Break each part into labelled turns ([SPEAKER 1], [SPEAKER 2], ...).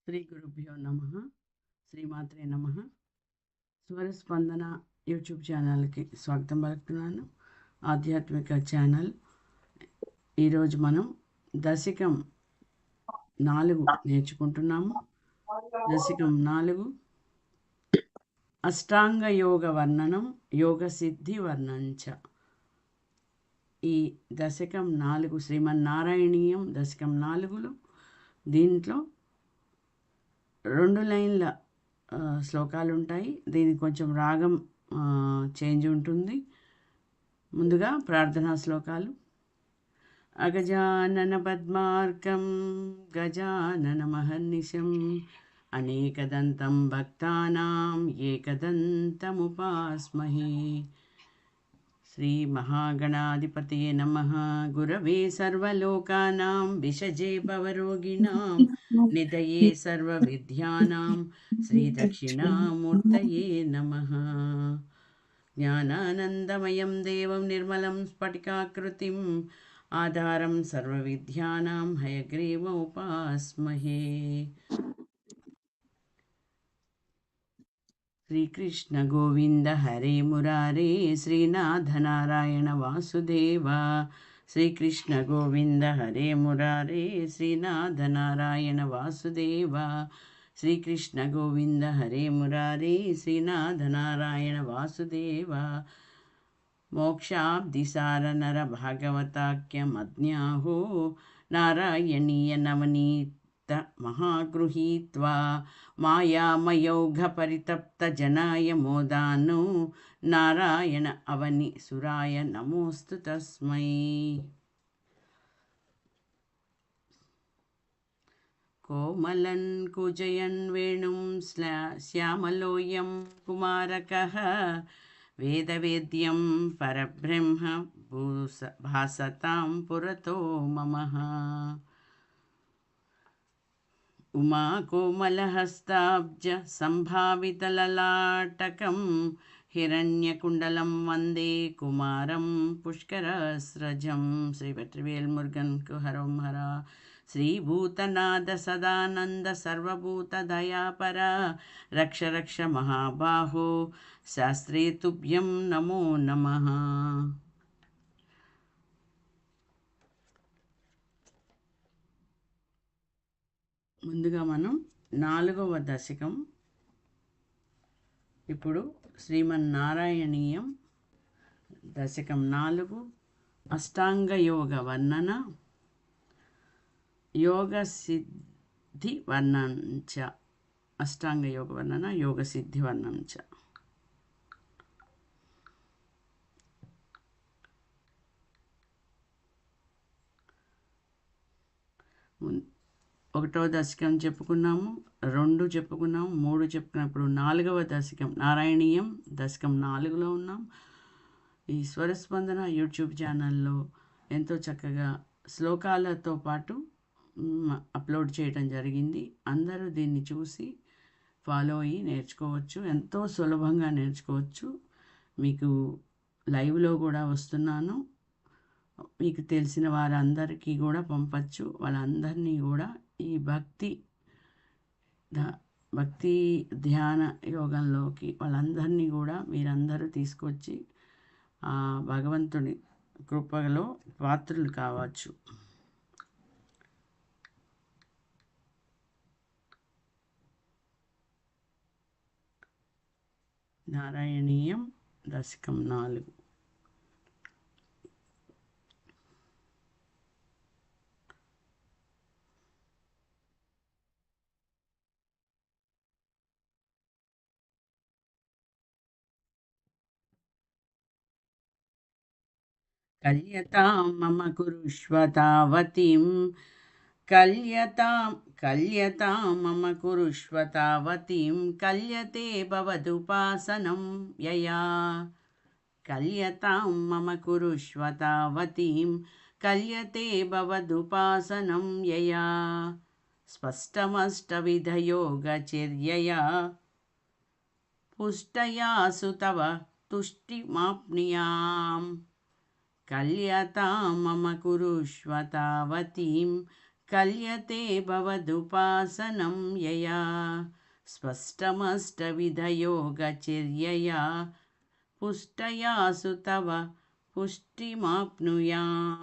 [SPEAKER 1] శ్రీ గురుభ్యో నమ. శ్రీమాత్రే నమ. స్వరస్పందన యూట్యూబ్ ఛానల్కి స్వాగతం పలుకుతున్నాను. ఆధ్యాత్మిక ఛానల్. ఈరోజు మనం దశకం 4 నేర్చుకుంటున్నాము. దశకం 4 అష్టాంగ యోగ వర్ణనం, యోగ సిద్ధి వర్ణంచ. ఈ దశకం 4 శ్రీమన్నారాయణీయం దశకం 4లో దీంట్లో 2 లైన్ల శ్లోకాలు ఉంటాయి. దీనికి కొంచెం రాగం చేంజ్ ఉంటుంది. ముందుగా ప్రార్థనా శ్లోకాలు. అగజానన పద్మార్కం గజానన మహర్నిశం అనేకదంతం భక్తానాం ఏకదంతముపాస్మహే. శ్రీ మహాగణాధిపతయే నమః. గురవే సర్వలోకానాం విషజే భవరోగిణాం నిధయే సర్వవిద్యానాం శ్రీ దక్షిణామూర్తయే నమః. జ్ఞానానందమయం దేవం నిర్మలం స్ఫటికాకృతిం ఆధారం సర్వవిద్యానాం హయగ్రీవముపాస్మహే. శ్రీకృష్ణ గోవింద హరే మురారే శ్రీనాథ నారాయణ వాసుదేవ. శ్రీకృష్ణ గోవింద హరే మురారే శ్రీనాథ నారాయణ వాసుదేవ. శ్రీకృష్ణ గోవింద హరే మురారే శ్రీనాథ నారాయణ వాసుదేవ. మోక్షాబ్దిసార నర భాగవతాఖ్యమజ్ఞాహో నారాయణీయ నవనీత మహాగృహీత్వా మాయామయౌఘ పరితప్త జనాయ మోదాను నారాయణ అవని సురాయ నమోస్తు తస్మై. కోమలన్ కుజయన్ వేణుం శ్యామలోయం కుమారకః వేదవేద్యం పరబ్రహ్మ భాసతాం పురతో మమః. ఉమాకోమలహస్తాబ్జ సంభావితలలాటకం హిరణ్యకుండలం వందే కుమారం పుష్కరస్రజం. శ్రీ వెట్రివేల్ మురుగన్కు హరం హర. శ్రీభూతనాథ సదానంద సర్వభూత దయాపర రక్ష రక్ష మహాబాహో శాస్త్రే తుభ్యం నమో నమః. ముందుగా మనం 4వ దశకం. ఇప్పుడు శ్రీమన్నారాయణీయం దశకం 4 అష్టాంగ యోగ వర్ణన, యోగ సిద్ధి వర్ణంచ. అష్టాంగ యోగ వర్ణన, యోగ సిద్ధి వర్ణంచ. ఒకటవ దశకం చెప్పుకున్నాము, 2 చెప్పుకున్నాము, 3 చెప్పుకున్నప్పుడు 4వ దశకం నారాయణీయం దశకం 4లో ఉన్నాం. ఈ స్వరస్పందన యూట్యూబ్ ఛానల్లో ఎంతో చక్కగా శ్లోకాలతో పాటు అప్లోడ్ చేయడం జరిగింది. అందరూ దీన్ని చూసి ఫాలో అయ్యి నేర్చుకోవచ్చు. ఎంతో సులభంగా నేర్చుకోవచ్చు. మీకు లైవ్లో కూడా వస్తున్నాను. మీకు తెలిసిన వారందరికీ కూడా పంపచ్చు. వాళ్ళందరినీ కూడా ఈ భక్తి ధ్యాన యోగంలోకి వాళ్ళందరినీ కూడా మీరందరూ తీసుకొచ్చి ఆ భగవంతుని కృపలో పాత్రులు కావచ్చు. నారాయణీయం దశకం 4. కల్యతాం మమ కురుష్వ తావతీం కల్యతాం మమ కురుష్వ తావతీం కల్యతే భవదుపాసనం యయా. కల్యతాం మమ కురుష్వ తావతీం కల్యతే భవదుపాసనం యయా. స్పష్టమష్టవిధయోగచర్యయా పుష్టయాసు తవ తుష్టిమాప్నుయాం. కల్యతాం మమ కురుష్వ తావతీం कल्यते भवदुपासनं यया स्पष्टमष्टविधयोगचर्यया पुष्टयासु तव पुष्टिमाप्नुयाम्।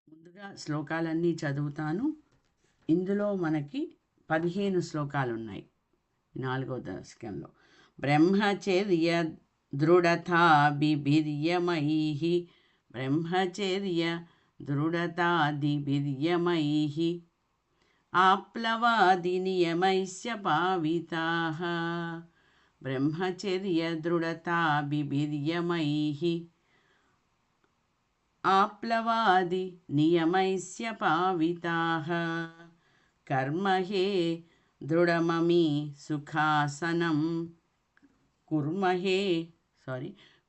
[SPEAKER 1] ముందుగా శ్లోకాలన్నీ చదువుతాను. ఇందులో మనకి 15 శ్లోకాలు ఉన్నాయి 4వ దశకంలో. బ్రహ్మచర్య దృఢతా బిభిర్యమైః బ్రహ్మచర్య దృఢతాదిభిర్యమైః ఆప్లవాది నియమైస్య పావితాః బ్రహ్మచర్య దృఢతా బిభిర్యమైః ఆప్లవాది నియమైస్య పావితాః కర్మహే దృఢమమి సుఖాసనం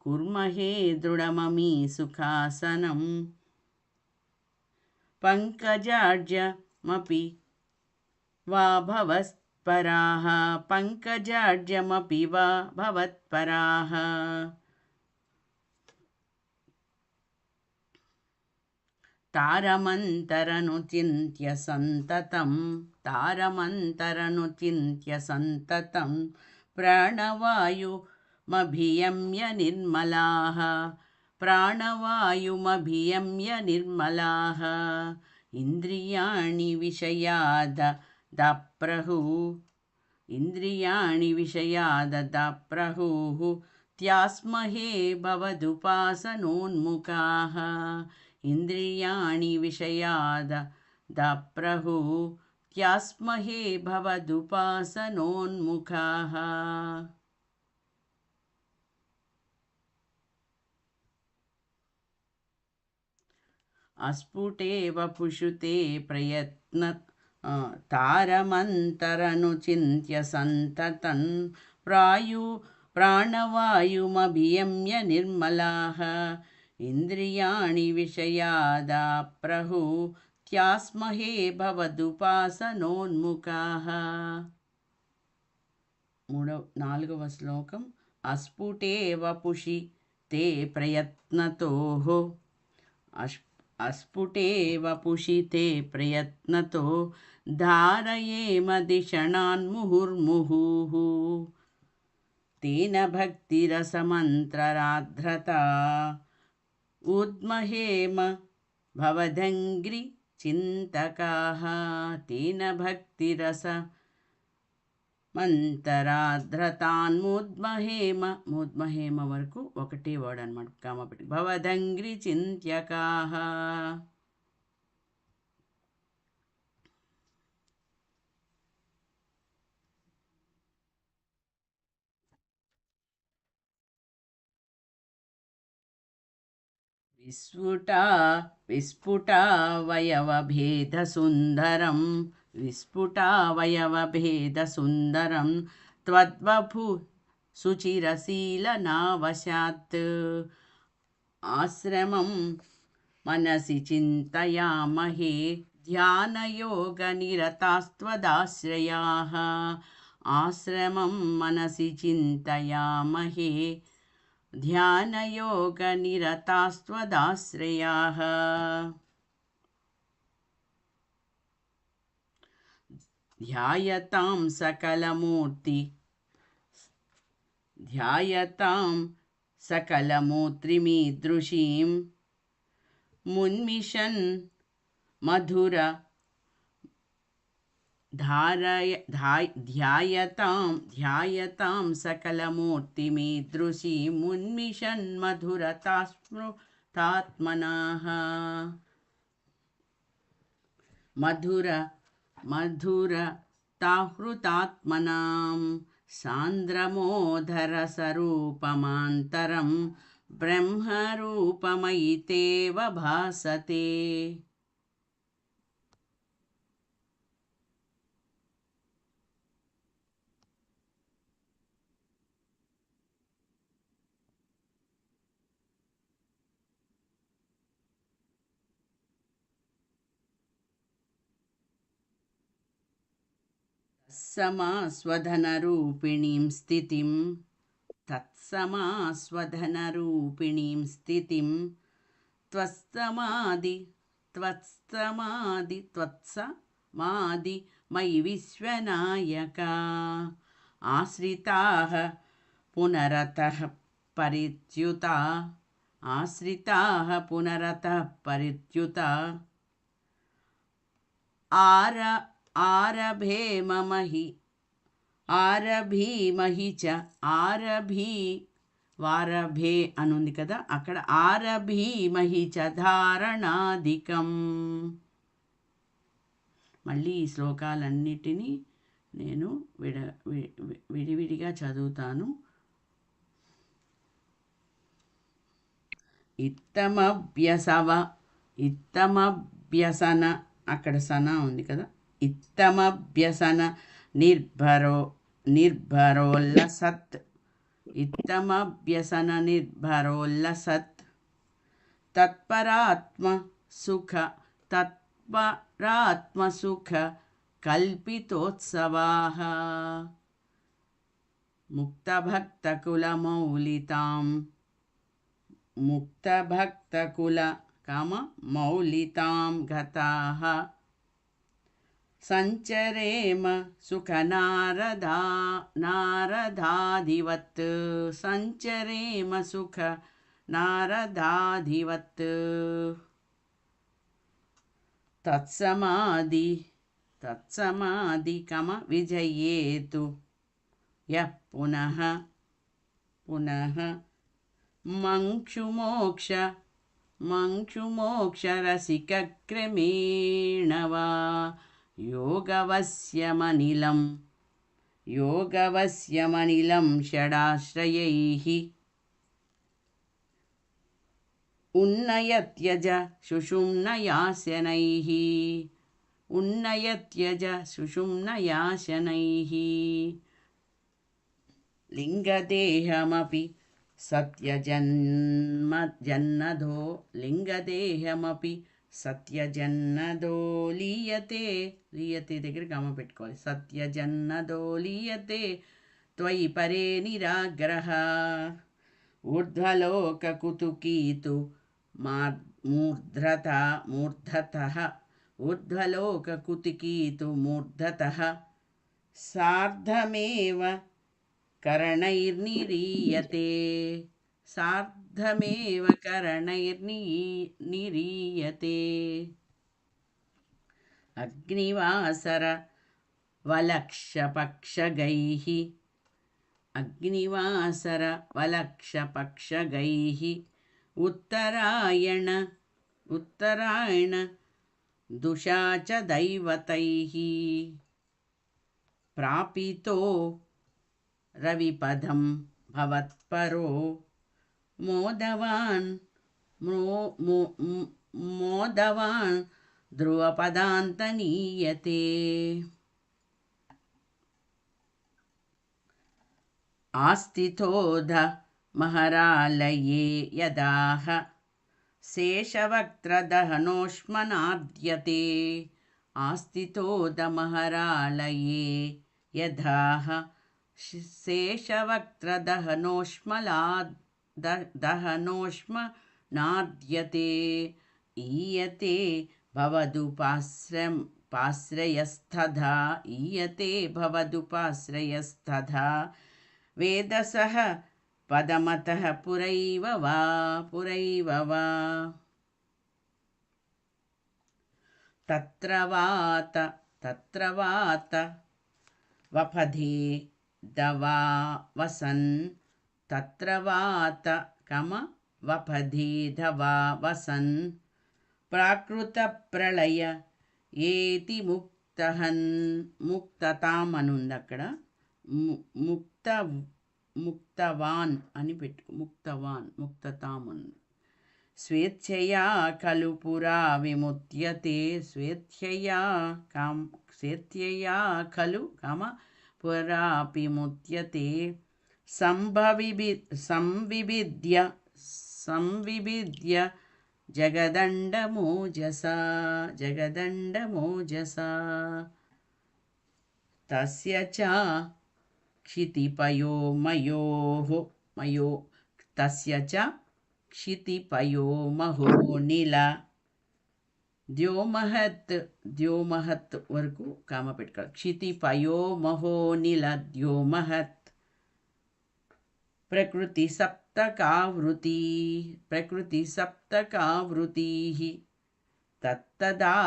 [SPEAKER 1] కుర్మహే దృఢమమి సుఖాసనం పంకజాడ్యమపి వా భవత్పరాః పంకజాడ్యమపి వా భవత్పరాః తారమంతరనుచింత్య సంతతం ప్రాణవాయుమభియమ్య నిర్మలాః ఇంద్రియాణి విషయాదప్రహుః త్యాస్మహే భవదుపాసనోన్ముఖాః ఇంద్రియాణి విషయాదప్రహుః త్యాస్మహే భవదుపాసనోన్ముఖాః. అస్ఫుటే వపుషుతే ప్రయత్న తారమంతరనుచింత్య సంతతం ప్రాణవాయుమభియమ్య నిర్మలాః ఇంద్రియాణి విషయాదప్రహుః త్యాస్మహే భవదుపాసనోన్ముఖాః. 4వ శ్లోకం. అస్ఫుటే వపుషి తే ప్రయత్నతోః అస్ఫుటే వపుషి తే ప్రయత్నతో ధారయేమ దిషణాన్ ముహుర్ముహుః తేన భక్తిరసమంత్రరాధ్రతా ఊద్మహేమ భవదంగ్రి చింతకాః తేన భక్తిరసమంతరాధ్రతాన్మూద్మహేమ వరకు ఒకటే వర్డ్ అనమాట, కామ పెట్టి భవదంగ్రి చింత్యకాః. విస్ఫుటావయవభేదసుందరం త్వద్వపు సుచిరశీలనావశాత్ ఆశ్రమం మనసి చింతయామహే ధ్యానయోగనిరతాస్త్వదాశ్రయాః ఆశ్రమం మనసి చింతయామహే ధ్యానయోగనిరతాస్త్వదాశ్రయాః. ధ్యాయతాం సకలమూర్తిమీదృశీం మున్మిషన్ మధుర ధ్యాయతాం సకలమూర్తిమీదృశీం మున్మిషన్ మధురతాస్మృతాత్మనః మధురతాహృతాత్మనాం సాంద్రమోధరసరూపమాంతరం బ్రహ్మరూపమయితేవ భాసతే. तत्समास्वधनरूपिणीं स्थितिं तत्समास्वधनरूपिणीं स्थितिं त्वत्समाधि मयि विश्वनायका आश्रिताः पुनरतः परिच्युता परिच्युता ఆరభీమహి చ వారభే అనుంది కదా, అక్కడ ఆరభీమహి చ ధారణాధికం. మళ్ళీ ఈ శ్లోకాలన్నిటినీ నేను విడివిడిగా చదువుతాను. ఇత్తమభ్యసన, అక్కడ సన ఉంది కదా, ఇత్తమభ్యసన నిర్భరోల్లసత్ తత్పరాత్మ సుఖ కల్పితోత్సవాః మౌలితాం గతాః సంచరేమ సుఖ నారదాధివత్ తత్సమాధి విజయేతు యః పునః మంక్షుమోక్షరసికక్రమేణ వా యోగవశ్యమనిలం షడాశ్రయైః ఉన్నయత్యజ సుషుమ్నయాశనైః లింగదేహమపి సత్యజన్నదో లీయతే దగ్గర గమ పెట్టుకోవాలి. సత్యజన్నదో లీయతే త్వయి పరే నిరాగ్రహ ఊర్ధ్వలోకకుతుకీతు మూర్ధతః సార్ధమేవ కరణైర్నిరీయతే అగ్నివాసర వలక్షపక్షగైః ఉత్తరాయణ దుషాచ దైవతైః ప్రాపితో రవిపదం భవత్పరో మోదవాన్ ధ్రువపదాంతనీయతే ఆస్థితోధ మహరాలయే యదాహ శేషవక్త్రదహనోష్మనాద్యతే ఆస్థితోదమహరాలయే యథాః శేషవక్త్రదహనోష్మనాద్యతే ఈయతే భవదుపాశ్రయస్తథా వేదసః పదమతః పురైవ వా తత్రవాత వపధే దవా వసన్ ప్రాకృత ప్రళయ ఏతి ముక్తతాం అనుంది అక్కడ, ముక్తవాన్ అని పెట్టుకో, ముక్తతాం ఉంది. స్వేచ్ఛయా ఖలు పురా విముచ్యతే స్వేచ్ఛయా ఖలు పురాపిముచ్యతే సంవిభిద్య జగదండమోజసా తస్య చ క్షితిపయోమయోః మయో తస్య చ క్షితిపయోమహో నిల ద్యోమహత్ ద్యోమహత్ వరకు కామ పెట్టుకోవాలి. క్షితిపయోమహో నిల ద్యోమహత్ ప్రకృతి సప్తకావృతీః తత్తదాత్మకతయా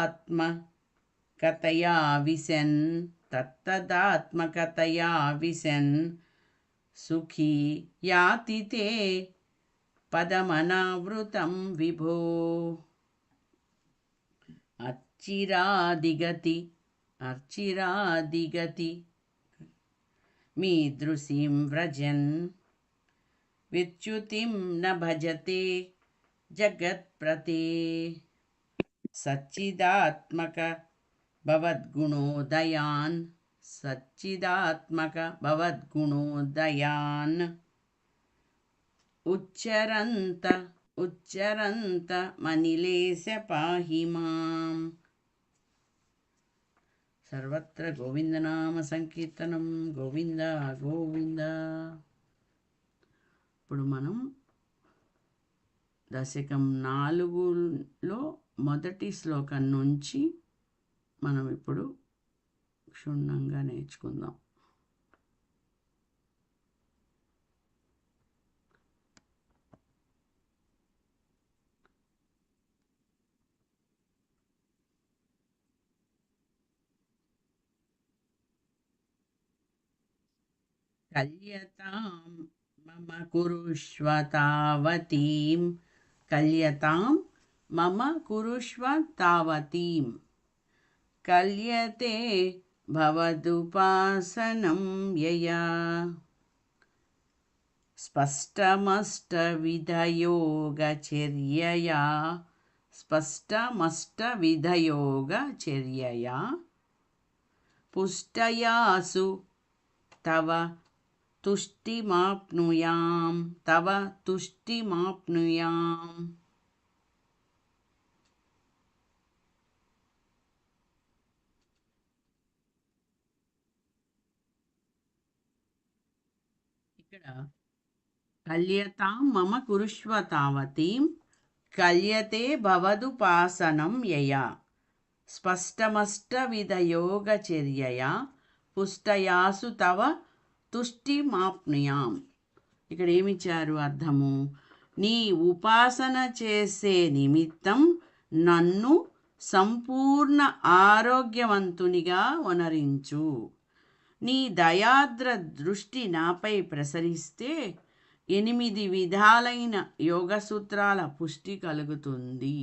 [SPEAKER 1] విశన్ సుఖీ యాతి తే పదమనావృతం విభో. అర్చిరాదిగతి మీదృశీం వ్రజన్ విచ్యుతిం న భజతే జగత్ప్రతే. సచ్చిదాత్మక భవద్గుణోదయాన్ ఉచ్చరంత మనిలేశ పాహి మాం. సర్వత్ర గోవిందనామ సంకీర్తనం. గోవింద గోవింద. ఇప్పుడు మనం దశకం 4లో మొదటి శ్లోకం నుంచి మనం ఇప్పుడు క్షుణ్ణంగా నేర్చుకుందాం. కల్యతాం మమ కురుష్వ తావతీం. కల్యతాం మమ కురుష్వ తావతీం. కల్యతే భవదుపాసనం యయా. స్పష్టమష్టవిధయోగచర్యయా పుష్టయాసు తవ తుష్టిమాప్నుయాం. ఇక్కడ కల్యతాం మమ కురుష్వ తావతీం. కల్యతే భవదుపాసనం యయా స్పష్టమష్టవిధయోగచర్యయా పుష్టయాసు తవ తుష్టిమాప్నుయాం. ఇక్కడ ఏమిచ్చారు అర్థము? నీ ఉపాసన చేసే నిమిత్తం నన్ను సంపూర్ణ ఆరోగ్యవంతునిగా వనరించు. నీ దయాద్ర దృష్టి నాపై ప్రసరిస్తే 8 విధాలైన యోగ సూత్రాల పుష్టి కలుగుతుంది.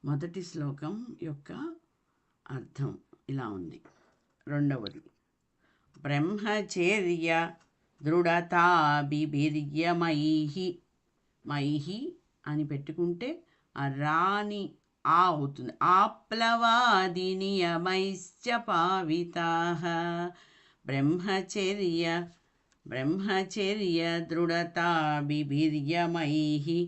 [SPEAKER 1] మొదటి శ్లోకం యొక్క అర్థం ఇలా ఉంది. రెండవది బ్రహ్మచర్య దృఢతాభిర్యమైహి అని పెట్టుకుంటే ఆ రాని ఆ అవుతుంది. ఆప్లవాది నియమైశ్చ పావితాః. బ్రహ్మచర్య దృఢతాభిర్యమైహి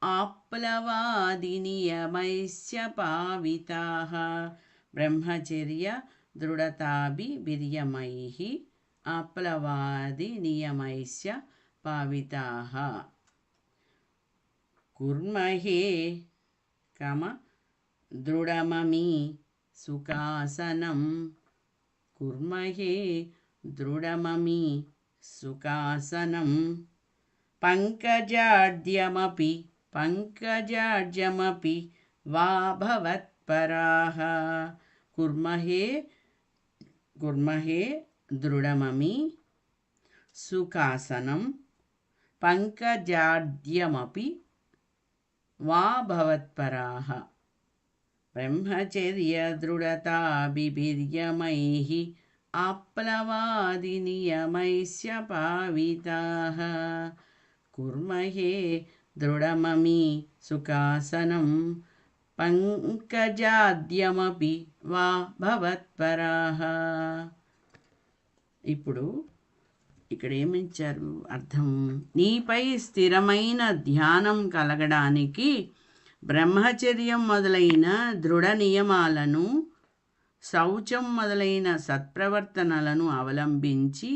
[SPEAKER 1] ఆప్లవాది నియమైశ్చ పావితాః. బ్రహ్మచర్య దృఢతాభిర్యమైహి ఆప్లవాది నియమైశ్చ పావితాః. కుర్మహే దృఢమమి సుఖాసనం. పంకజాడ్యమపి వా భవత్పరాః. కుర్మహే దృఢమమి సుఖాసనం పంకజాడ్యమపి వా భవత్పరాః. బ్రహ్మచర్య దృఢతాభిర్యమైహి ఆప్లవాది నియమైశ్చ పావితాః. కుర్మహే దృఢమమి సుఖాసనం పంకజాద్యమపి వా భవత్పరాః. ఇప్పుడు ఇక్కడ ఏమిచ్చారు అర్థం? నీపై స్థిరమైన ధ్యానం కలగడానికి బ్రహ్మచర్యం మొదలైన దృఢ నియమాలను శౌచం మొదలైన సత్ప్రవర్తనలను అవలంబించి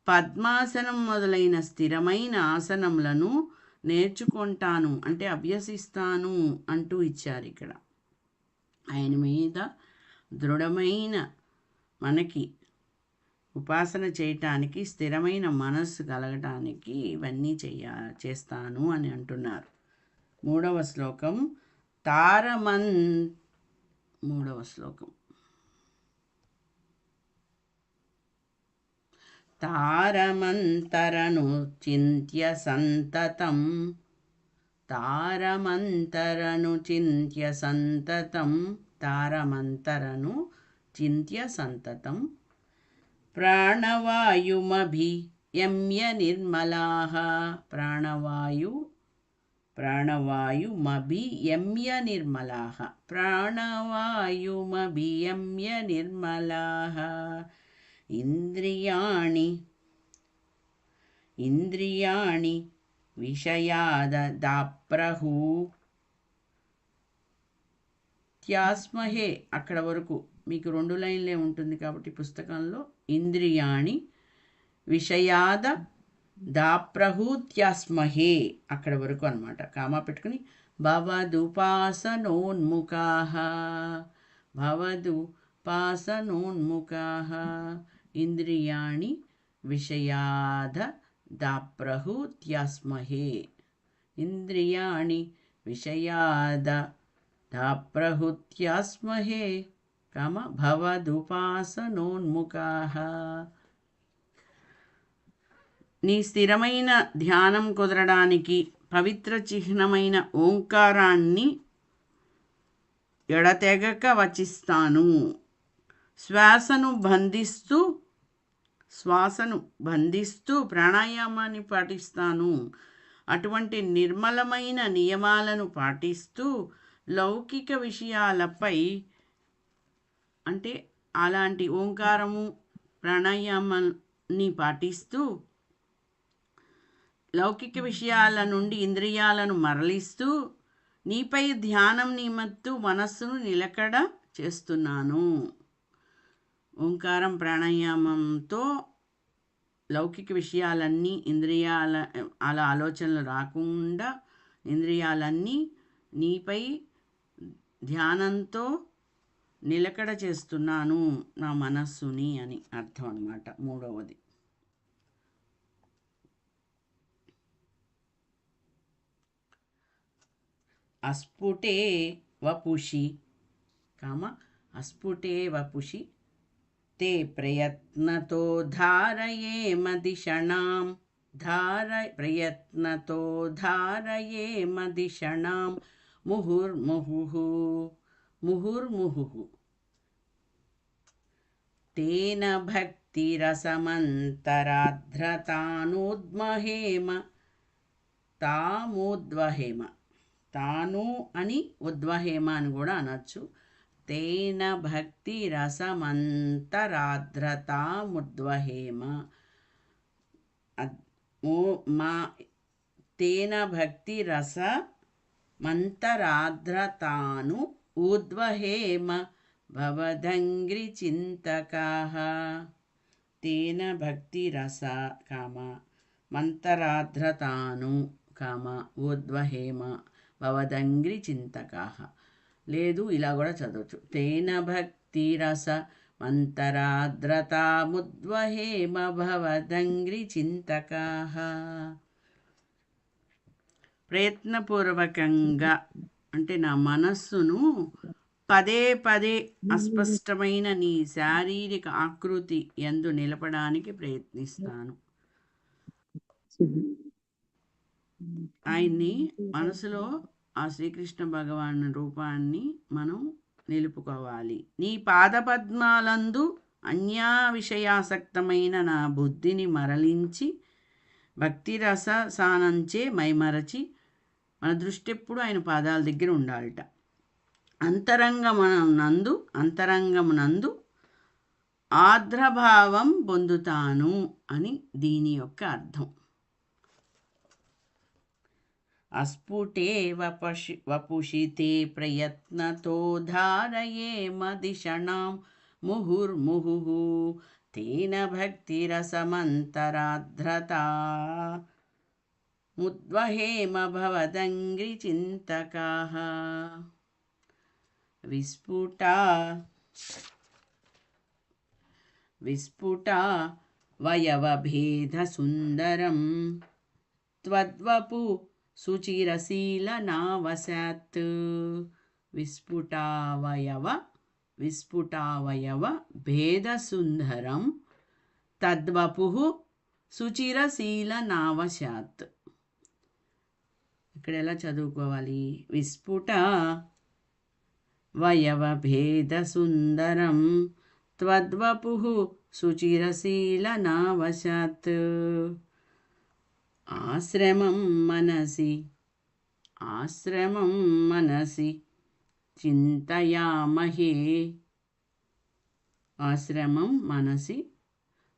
[SPEAKER 1] పద్మాసనం మొదలైన స్థిరమైన ఆసనములను నేర్చుకుంటాను అంటే అభ్యసిస్తాను అంటూ ఇచ్చారు ఇక్కడ. ఆయన మీద దృఢమైన మనకి ఉపాసన చేయటానికి, స్థిరమైన మనస్సు కలగటానికి ఇవన్నీ చేస్తాను అని అంటున్నారు. 3వ శ్లోకం తారమంతరను చింత్య సంతతం తారమంతరను చింత్య సంతతం ప్రాణవాయుమభియమ్య నిర్మలాః ప్రాణవాయుమభియమ్య నిర్మలాః ఇంద్రియాణి విషయాదాప్రహూత్యాస్మహే. అక్కడ వరకు మీకు 2 లైన్లే ఉంటుంది కాబట్టి పుస్తకంలో ఇంద్రియాణి విషయాద దాప్రహూత్యాస్మహే అక్కడ వరకు అనమాట. కామా పెట్టుకుని భవదుపాసనోన్ముఖాః ఇంద్రియాణి విషయాద దాప్రహూత్యాస్మహే ఇంద్రియాణి విషయాద దాప్రహూత్యాస్మహే కామ భవదుపాసనోన్ముఖాః. నీ స్థిరమైన ధ్యానం కుదరడానికి పవిత్ర చిహ్నమైన ఓంకారాన్ని ఎడతెగక వచిస్తాను. శ్వాసను బంధిస్తూ ప్రాణాయామాన్ని పాటిస్తాను. అటువంటి నిర్మలమైన నియమాలను పాటిస్తూ లౌకిక విషయాలపై అంటే అలాంటి ఓంకారము ప్రాణాయామాన్ని పాటిస్తూ లౌకిక విషయాల నుండి ఇంద్రియాలను మరలిస్తూ నీపై ధ్యానం నిమిత్తు మనస్సును నిలకడ చేస్తున్నాను. ఓంకారం ప్రాణాయామంతో లౌకిక విషయాలన్నీ అలా ఆలోచనలు రాకుండా ఇంద్రియాలన్నీ నీపై ధ్యానంతో నిలకడ చేస్తున్నాను నా మనస్సుని అని అర్థం అన్నమాట. 3వది అస్ఫుటే వపుషి తే ప్రయత్నతో ధారయేమదిషణాం ముహుర్ముహుః తేన భక్తిరసమంతరాధ్రతానోద్వహేమ తాను అని ఉద్వహేమ అని కూడా అనొచ్చు. తేన భక్తి రసమంతరాధ్రతాముద్వహేమ తేన భక్తి రసమంతరాధ్రతాను ఉద్వహేమ భవదంగ్రి చింతకాః. తేన భక్తి రస కామ మంతరాధ్రతాను కామ ఉద్వహేమ భవదంగ్రి చింతకాః. లేదు ఇలా కూడా చదవచ్చు. తేన భక్తి రస మంతరాధ్రతాముద్వహేమ భవదంగ్రి చింతకాః. ప్రయత్నపూర్వకంగా అంటే నా మనస్సును పదే పదే అస్పష్టమైన నీ శారీరక ఆకృతి యందు నిలపడానికి ప్రయత్నిస్తాను. ఆయన్ని మనసులో ఆ శ్రీకృష్ణ భగవాన్ రూపాన్ని మనం నిలుపుకోవాలి. నీ పాదపద్మాలందు అన్యా విషయాసక్తమైన నా బుద్ధిని మరలించి భక్తి రససానంచే మైమరచి మన దృష్టి ఎప్పుడు ఆయన పాదాల దగ్గర ఉండాలట. అంతరంగమునందు ఆర్ద్రభావం పొందుతాను అని దీని యొక్క అర్థం. అస్ఫుటే వపుషి తే ప్రయత్నతో ధారయేమదిషణాం ముహుర్ముహుః తేన భక్తిరసమంతరార్ధ్రతా ముద్వహేమ భవదంగ్రిచింతకాః విస్ఫుటా వయవభేదసుందరం త్వద్వపు సుచిరశీలనావశాత్ విస్ఫుటావయవ భేదసుందరం తద్వపుః సుచిరశీలనావశాత్. ఇక్కడ ఎలా చదువుకోవాలి? విస్ఫుట వయవభేదసుందరం త్వద్వపుః సుచిరశీలనావశాత్. ఆశ్రమం మనసి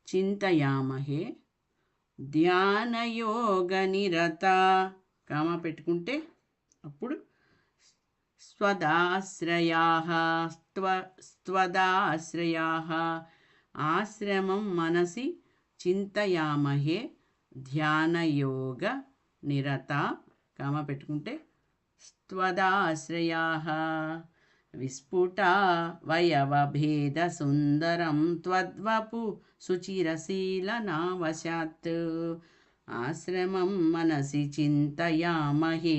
[SPEAKER 1] చింతయామహే ధ్యానయోగనిరత కామ పెట్టుకుంటే అప్పుడు స్త్వదాశ్రయాః ఆశ్రమం మనసి చింతయామహే ధ్యానయోగ నిరత కామ పెట్టుకుంటే స్త్వదాశ్రయాః విస్ఫుటా వయవభేదసుందరం త్వద్వపు సుచిరశీలనావశాత్ ఆశ్రమం మనసి చింతయామహే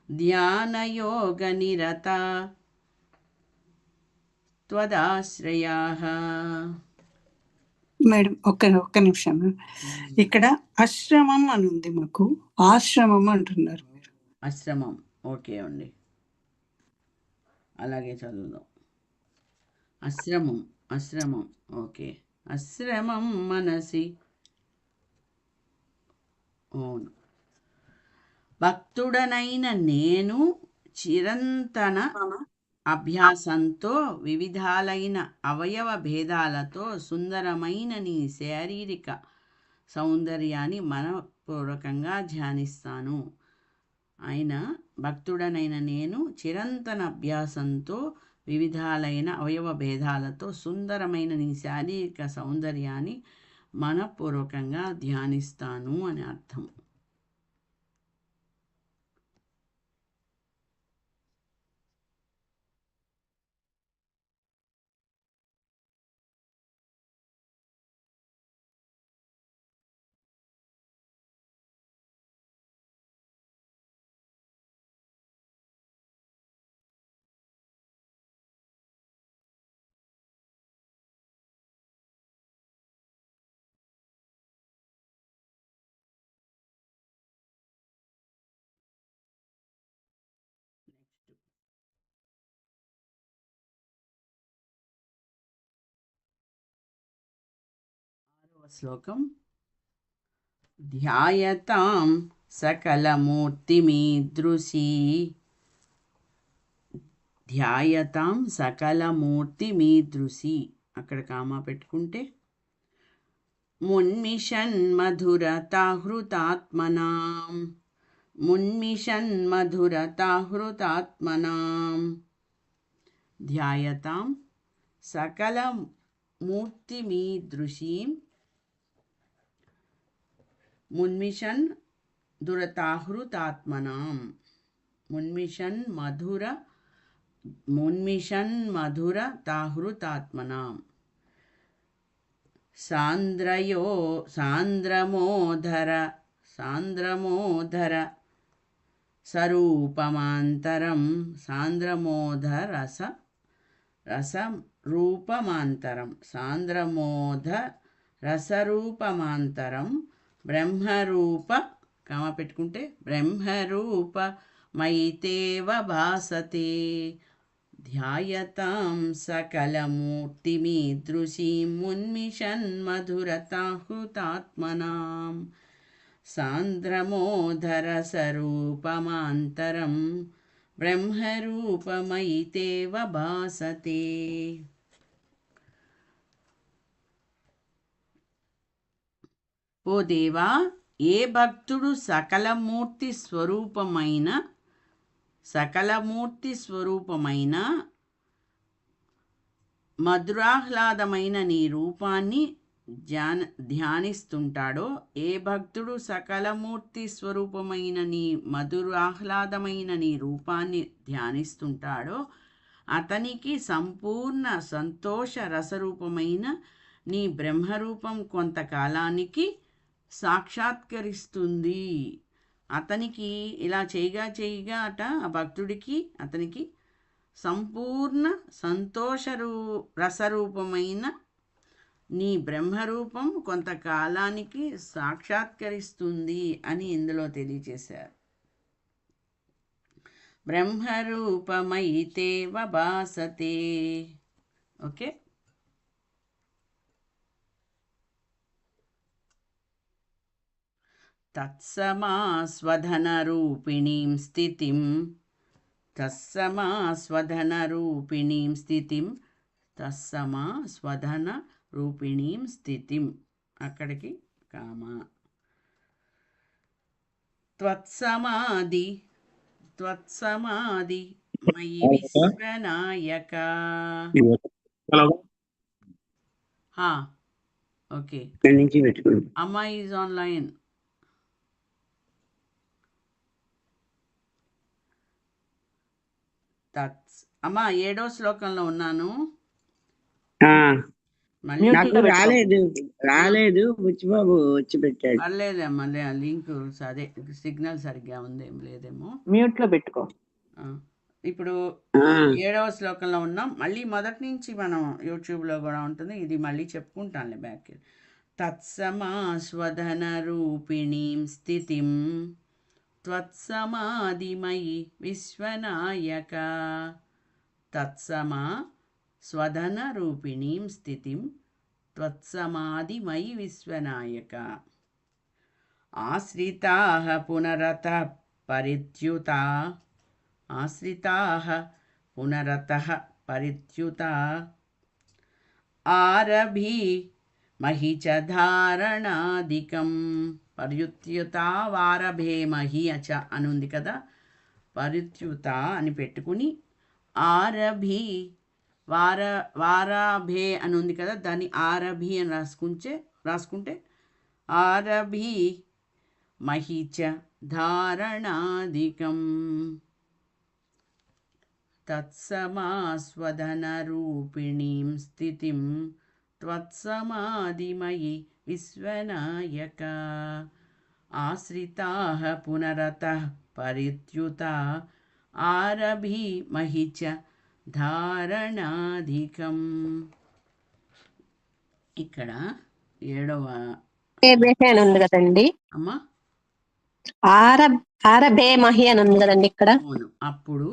[SPEAKER 1] ధ్యానయోగనిరత త్వదాశ్రయాః.
[SPEAKER 2] మేడం ఒక్క నిమిషం. ఇక్కడ ఆశ్రమం అని ఉంది, మాకు ఆశ్రమం అంటున్నారు మీరు.
[SPEAKER 1] ఆశ్రమం ఓకే అండి, అలాగే చదువుదాం. ఆశ్రమం ఓకే. ఆశ్రమం మనసి అవును. భక్తుడనైన నేను చిరంతన అభ్యాసంతో వివిధాలైన అవయవ భేదాలతో సుందరమైన నీ శారీరక సౌందర్యాన్ని మనపూర్వకంగా ధ్యానిస్తాను. భక్తుడనైన నేను చిరంతన అభ్యాసంతో వివిధాలైన అవయవ భేదాలతో సుందరమైన నీ శారీరక సౌందర్యాన్ని మనపూర్వకంగా ధ్యానిస్తాను అని అర్థం. శ్లోకం. ధ్యాయతాం సకలమూర్తిమీదృశి అక్కడ కామా పెట్టుకుంటే మున్మిషన్ మధురతాహృతాత్మనాం ధ్యాయతాం సకలమూర్తిమీదృశీం మున్మిషన్ మధురతాహృతాత్మనాం సాంద్రమోధర సరూపమాంతరం రసరూపమాంతరం బ్రహ్మరూప కామ పెట్టుకుంటే బ్రహ్మరూపమైతేవ భాసతే. ధ్యాయతాం సకలమూర్తిమీదృశీం మున్మిషన్ మధురతాహృతాత్మనాం సాంద్రమోధర సరూపమాంతరం బ్రహ్మరూపమైతేవ భాసతే. ఓ దేవా, ఏ భక్తుడు సకలమూర్తి స్వరూపమైన మధురాహ్లాదమైన నీ రూపాన్ని ధ్యానిస్తుంటాడో, ఏ భక్తుడు సకలమూర్తి స్వరూపమైన నీ మధురాహ్లాదమైన నీ రూపాన్ని ధ్యానిస్తుంటాడో అతనికి సంపూర్ణ సంతోష రసరూపమైన నీ బ్రహ్మరూపం కొంతకాలానికి సాక్షాత్కరిస్తుంది. అతనికి ఇలా చేయగా ఆ భక్తుడికి అతనికి సంపూర్ణ సంతోష రసరూపమైన నీ బ్రహ్మరూపం కొంతకాలానికి సాక్షాత్కరిస్తుంది అని ఇందులో తెలియజేశారు. బ్రహ్మరూపమైతేవ భాసతే. ఓకే, తత్సమాస్వధనరూపిణీం స్థితిం తత్సమాస్వధనరూపిణీం స్థితిం అక్కడికి కామ త్వత్సమాధి మయి విశ్వనాయక. ఓకే, అమ్మ ఈజ్ ఆన్లైన్. అమ్మా 7వ శ్లోకంలో ఉన్నాను.
[SPEAKER 3] నాకు రాలేదు బుచ్చిబాబు వచ్చి పెట్టాడు.
[SPEAKER 1] పర్లేదమ్మా, లింక్ అదే సిగ్నల్ సరిగ్గా ఉందేం లేదేమో.
[SPEAKER 3] మ్యూట్ లో పెట్టుకో.
[SPEAKER 1] ఇప్పుడు 7వ శ్లోకంలో ఉన్నాం. మళ్ళీ మొదటి నుంచి మనం యూట్యూబ్లో కూడా ఉంటుంది, ఇది మళ్ళీ చెప్పుకుంటానులే బ్యాక్. తత్సమాస్వధన రూపిణీం స్థితిం త్వత్సమాధిమయి విశ్వనాయక. తత్సమా స్వధన రూపిణీం స్థితిం త్వత్సమాధిమయి విశ్వనాయక. ఆశ్రితాః పునరతః పరిత్యుతా ఆరభి మహి చ ధారణాదికం. పరిత్యుతా వారభే మహి చ అని ఉంది కదా, పరిత్యుత అని పెట్టుకుని ఆరభి వారాభే అని ఉంది కదా, దాన్ని ఆరభి అని రాసుకుంటే ఆరభి మహి చ ధారణాదికం. తత్సమాస్వధన రూపిణీం స్థితిం త్వత్సమాధిమయి విశ్వనాయక. ఆశ్రితాః పునరతః పరిత్యుతా ఆరభి మహి చ ధారణాధికం. ఇక్కడ 7వ
[SPEAKER 4] అని ఉంది కదండి
[SPEAKER 1] అమ్మా,
[SPEAKER 4] ఆరభే మహి అని ఉంది కదండి ఇక్కడ.
[SPEAKER 1] అవును, అప్పుడు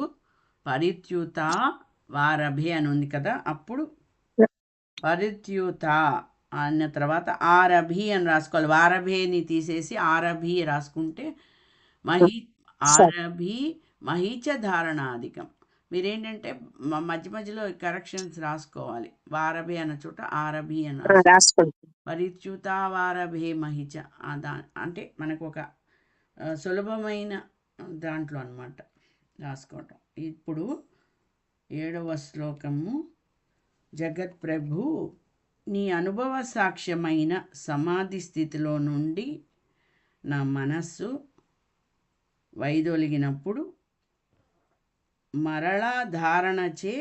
[SPEAKER 1] పరిత్యుత వారభే అని ఉంది కదా, అప్పుడు పరిత్యుత అన్న తర్వాత ఆరభి అని రాసుకోవాలి. వారభేని తీసేసి ఆరభి రాసుకుంటే ఆరభి మహీచ ధారణాధికం. మీరేంటంటే మధ్యలో కరెక్షన్స్ రాసుకోవాలి. వారభే అన్న చోట ఆరభి అని రాసుకోవాలి. పరిత్యుత వారభే మహిచ అంటే మనకు ఒక సులభమైన దాంట్లో అన్నమాట రాసుకోవటం. ఇప్పుడు 7వ శ్లోకము. జగత్ప్రభు, నీ అనుభవ సాక్ష్యమైన సమాధి స్థితిలో నుండి నా మనస్సు వైదొలిగినప్పుడు మరలా ధారణచే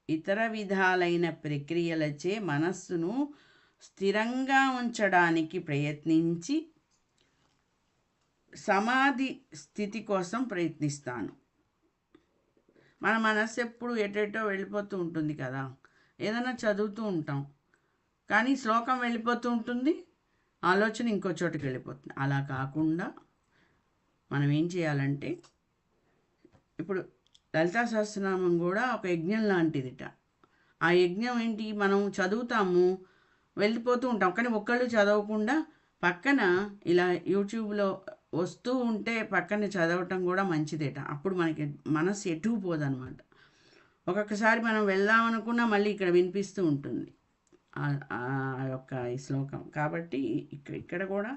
[SPEAKER 1] ఇతర విధాలైన ప్రక్రియలచే మనస్సును స్థిరంగా ఉంచడానికి ప్రయత్నించి సమాధి స్థితి కోసం ప్రయత్నిస్తాను. మన మనస్సు ఎప్పుడు ఎటేటో వెళ్ళిపోతూ ఉంటుంది కదా, ఏదైనా చదువుతూ ఉంటాం కానీ శ్లోకం వెళ్ళిపోతూ ఉంటుంది, ఆలోచన ఇంకో చోటుకి వెళ్ళిపోతుంది. అలా కాకుండా మనం ఏం చేయాలంటే, ఇప్పుడు లలితా సహస్రనామం కూడా ఒక యజ్ఞం లాంటిదిట. ఆ యజ్ఞం ఏంటి, మనం చదువుతాము వెళ్ళిపోతూ ఉంటాం కానీ ఒక్కళ్ళు చదవకుండా పక్కన ఇలా యూట్యూబ్లో వస్తూ ఉంటే పక్కన చదవటం కూడా మంచిదేట. అప్పుడు మనకి మనసు ఎటుకుపోదన్నమాట. ఒక్కొక్కసారి మనం వెళ్దామనుకున్నా మళ్ళీ ఇక్కడ వినిపిస్తూ ఉంటుంది ఆ యొక్క ఈ శ్లోకం. కాబట్టి ఇక్కడ కూడా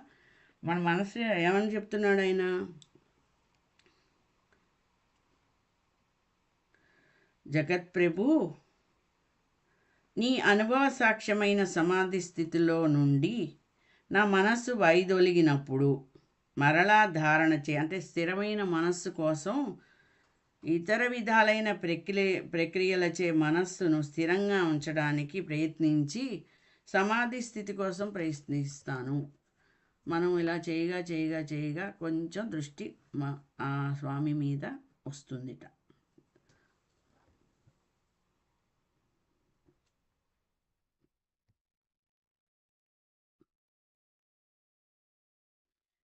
[SPEAKER 1] మన మనసు ఏమని చెప్తున్నాడు ఆయన, జగత్ప్రభు నీ అనుభవ సాక్ష్యమైన సమాధి స్థితిలో నుండి నా మనస్సు వైదొలిగినప్పుడు మరలా ధారణ అంటే స్థిరమైన మనస్సు కోసం ఇతర విధాలైన ప్రక్రియలచే మనస్సును స్థిరంగా ఉంచడానికి ప్రయత్నించి సమాధి స్థితి కోసం ప్రయత్నిస్తాను. మనం ఇలా చేయగా చేయగా చేయగా కొంచెం దృష్టి ఆ స్వామి మీద వస్తుందిట.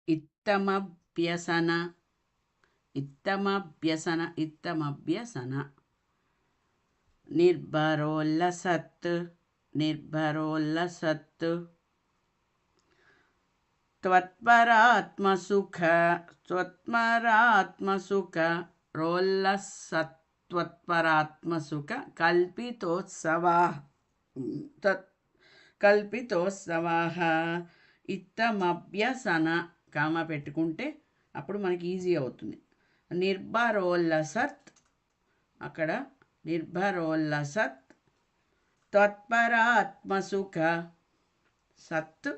[SPEAKER 1] ఇత్తమభ్యసన నిర్భరోల్లసత్ త్వత్పరాత్మసుఖ కల్పితోత్సవాః ఇత్తమభ్యసన కామ పెట్టుకుంటే అప్పుడు మనకి ఈజీ అవుతుంది. నిర్భరోల్లసత్, అక్కడ నిర్భరోల్లసత్ త్వత్పరాత్మసుఖ, సత్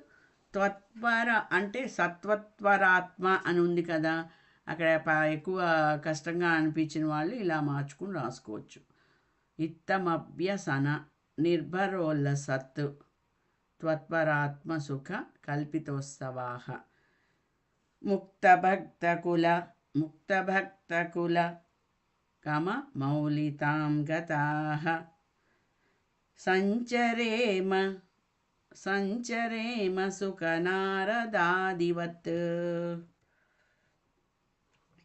[SPEAKER 1] త్వత్పర అంటే సత్వత్వరాత్మ అని ఉంది కదా, అక్కడ ఎక్కువ కష్టంగా అనిపించిన వాళ్ళు ఇలా మార్చుకుని రాసుకోవచ్చు. ఇత్తమభ్యసన నిర్భరోల్లసత్ త్వత్పరాత్మసుఖ కల్పితోత్సవాః ముక్తభక్తకుల కామ మౌలితాం గతాః సంచరేమ సుఖనారదాదివత్.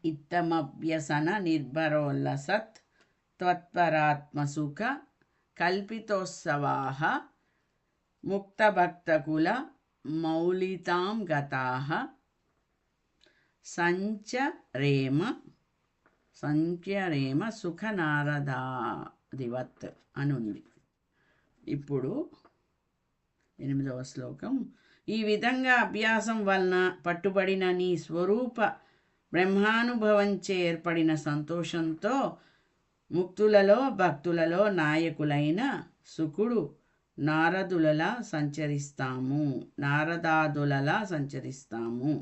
[SPEAKER 1] ఇత్తమభ్యసన నిర్భరోల్లసత్ త్వత్పరాత్మసుఖ కల్పితోత్సవాః ముక్తభక్తకుల మౌలితాం గతాః సంచరేమ సుఖనారదాదివత్ అని ఉంది. ఇప్పుడు 8వ శ్లోకం. ఈ విధంగా అభ్యాసం వలన పట్టుబడిన నీ స్వరూప బ్రహ్మానుభవంచే ఏర్పడిన సంతోషంతో ముక్తులలో భక్తులలో నాయకులైన సుకుడు నారదాదులలా సంచరిస్తాము.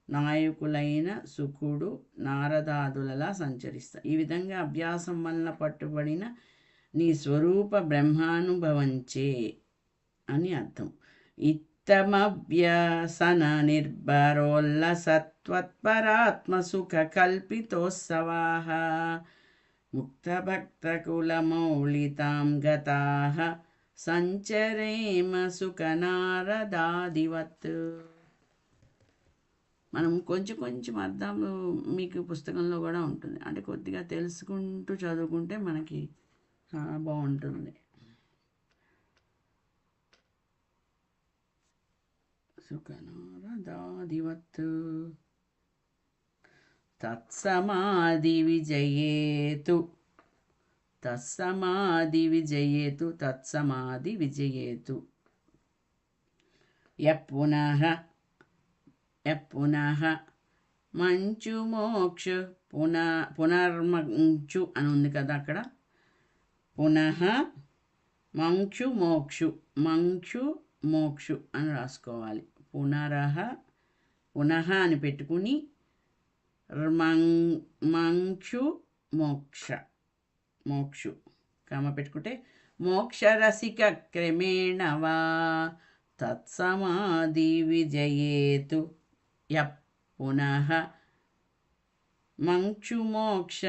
[SPEAKER 1] నాయకులైన సుకుడు నారదాదులలా సంచరిస్తా. ఈ విధంగా అభ్యాసం వలన పట్టుబడిన నీ స్వరూప బ్రహ్మానుభవంచే అని అర్థం. ఇత్తమభ్యసన నిర్భరోల్లసత్వత్పరాత్మసుఖ కల్పితోత్సవాః ముక్తభక్తకులమౌళితాం గతాః సంచరేమ సుఖనారదాదివత్. మనం కొంచెం అర్థాలు మీకు పుస్తకంలో కూడా ఉంటుంది, అంటే కొద్దిగా తెలుసుకుంటూ చదువుకుంటే మనకి బాగుంటుంది. సుఖనారదాదివత్ తత్సమాధి విజయేతు యః పునః మంచు మోక్ష పునర్మంచు అని ఉంది కదా, అక్కడ పునః మంచు మోక్షు అని రాసుకోవాలి. పునః అని పెట్టుకుని మంచు మోక్షు కామ పెట్టుకుంటే మోక్షరసిక క్రమేణ వా తత్సమాధి విజయేతు యః పునః మంచు మోక్ష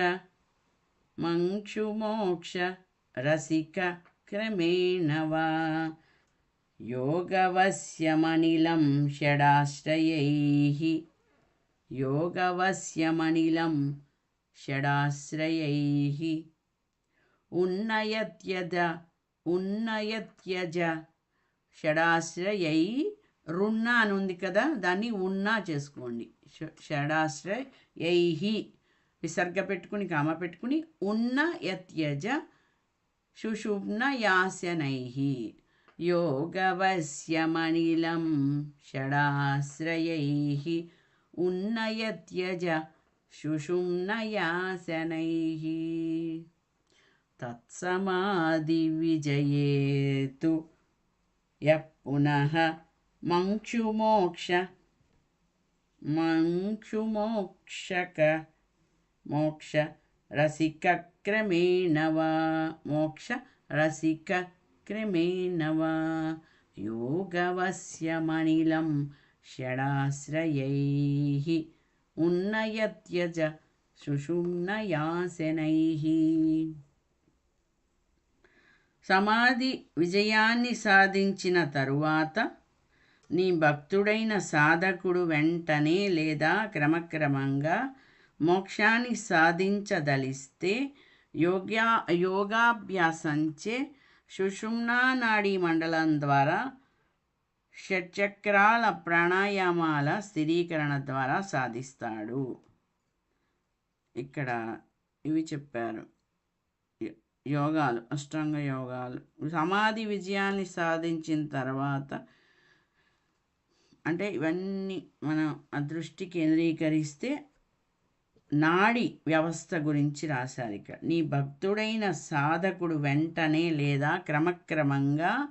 [SPEAKER 1] రసిక క్రమేణ వా యోగవశ్యమనిలం షడాశ్రయైః ఉన్నయత్యజ షడాశ్రయై రుణ అని ఉంది కదా, దాన్ని ఉన్నా చేసుకోండి. షడాశ్రయైః విసర్గ పెట్టుకుని కామ పెట్టుకుని ఉన్నయత్యజ సుషుమ్నయాసనైః యోగవశ్యమనిలం షడాశ్రయైః ఉన్నయత్యజ సుషుమ్నయాసనైః. తత్సమాధి విజయేతు యః పునః మోక్ష రసిక క్రమేణ వా యోగవస్యమనిలం షడాశ్రయైః ఉన్నయత్యజ సుషుమ్నయాసనైః. సమాధి విజయాన్ని సాధించిన తరువాత నీ భక్తుడైన సాధకుడు వెంటనే లేదా క్రమక్రమంగా మోక్షాన్ని సాధించదలిస్తే యోగాభ్యాసంచే సుషుమ్నా నాడీ మండలం ద్వారా షట్చక్రాల ప్రాణాయామాల స్థిరీకరణ ద్వారా సాధిస్తాడు. ఇక్కడ ఇవి చెప్పారు యోగాలు, అష్టాంగ యోగాలు. సమాధి విజయాన్ని సాధించిన తర్వాత అంటే ఇవన్నీ మనం ఆ దృష్టి కేంద్రీకరిస్తే నాడి వ్యవస్థ గురించి రాశారు ఇక్కడ. నీ భక్తుడైన సాధకుడు వెంటనే లేదా క్రమక్రమంగా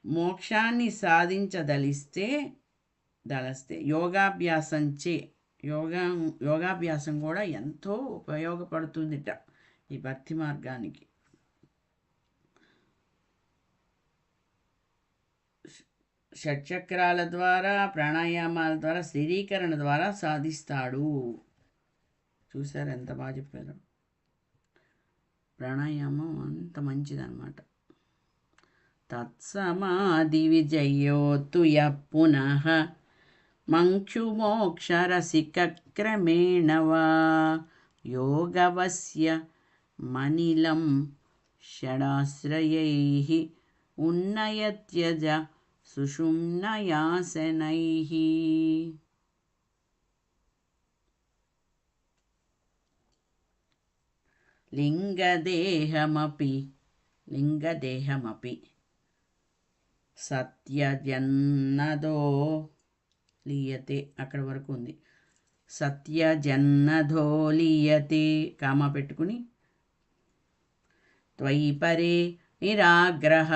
[SPEAKER 1] మోక్షాన్ని సాధించదలిస్తే యోగాభ్యాసం కూడా ఎంతో ఉపయోగపడుతుందిట ఈ భక్తి మార్గానికి. షట్చక్రాల ద్వారా ప్రాణాయామాల ద్వారా స్థిరీకరణ ద్వారా సాధిస్తాడు. చూసారు ఎంత బాగా చెప్పారు. ప్రాణాయామం అంత మంచిదన్నమాట. తత్సమాధి విజయోతు యః పునః మోక్షరసిక క్రమేణ వా యోగవస్య మనిలం షడాశ్రయైః ఉన్నయత్యజ సుషుమ్నయాసనైః. లింగదేహమపి సత్యజన్నదో లీయతే, అక్కడ వరకు ఉంది. సత్యజన్నదో లీయతే కామ పెట్టుకుని త్వయి పరే నిరాగ్రహ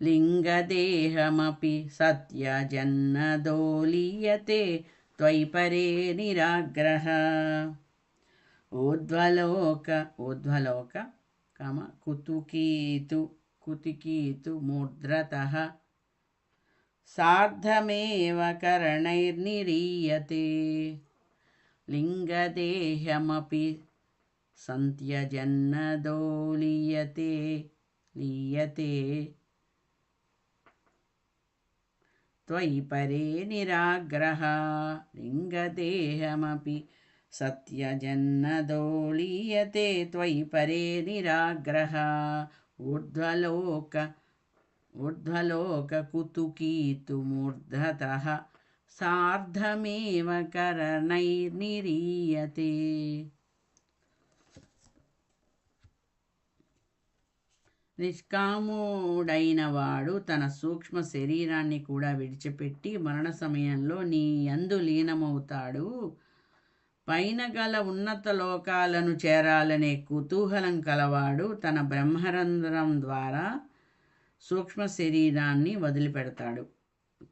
[SPEAKER 1] లింగదేహమపి సత్యజన్నదో లీయతే త్వయి పరే నిరాగ్రహ. ఊర్ధ్వలోక కామ కుతికీతు మూర్ధ్రతః సార్ధమేవ కరణైర్నిరీయతే లింగదేహమపి సంత్యజన్నదో లీయతే త్వయి పరే నిరాగ్రహ. లింగదేహమపి సత్యజన్నదో లీయతే త్వయి పరే నిరాగ్రహ. ఊర్ధ్వలోక కుతుకీతు మూర్ధతః సార్ధమేవ కరణైర్నిరీయతే. నిష్కాముడైన వాడు తన సూక్ష్మ శరీరాన్ని కూడా విడిచిపెట్టి మరణ సమయంలో నీ యందు లీనమవుతాడు. పైన గల ఉన్నత లోకాలను చేరాలనే కుతూహలం కలవాడు తన బ్రహ్మరంధ్రం ద్వారా సూక్ష్మ శరీరాన్ని వదిలిపెడతాడు.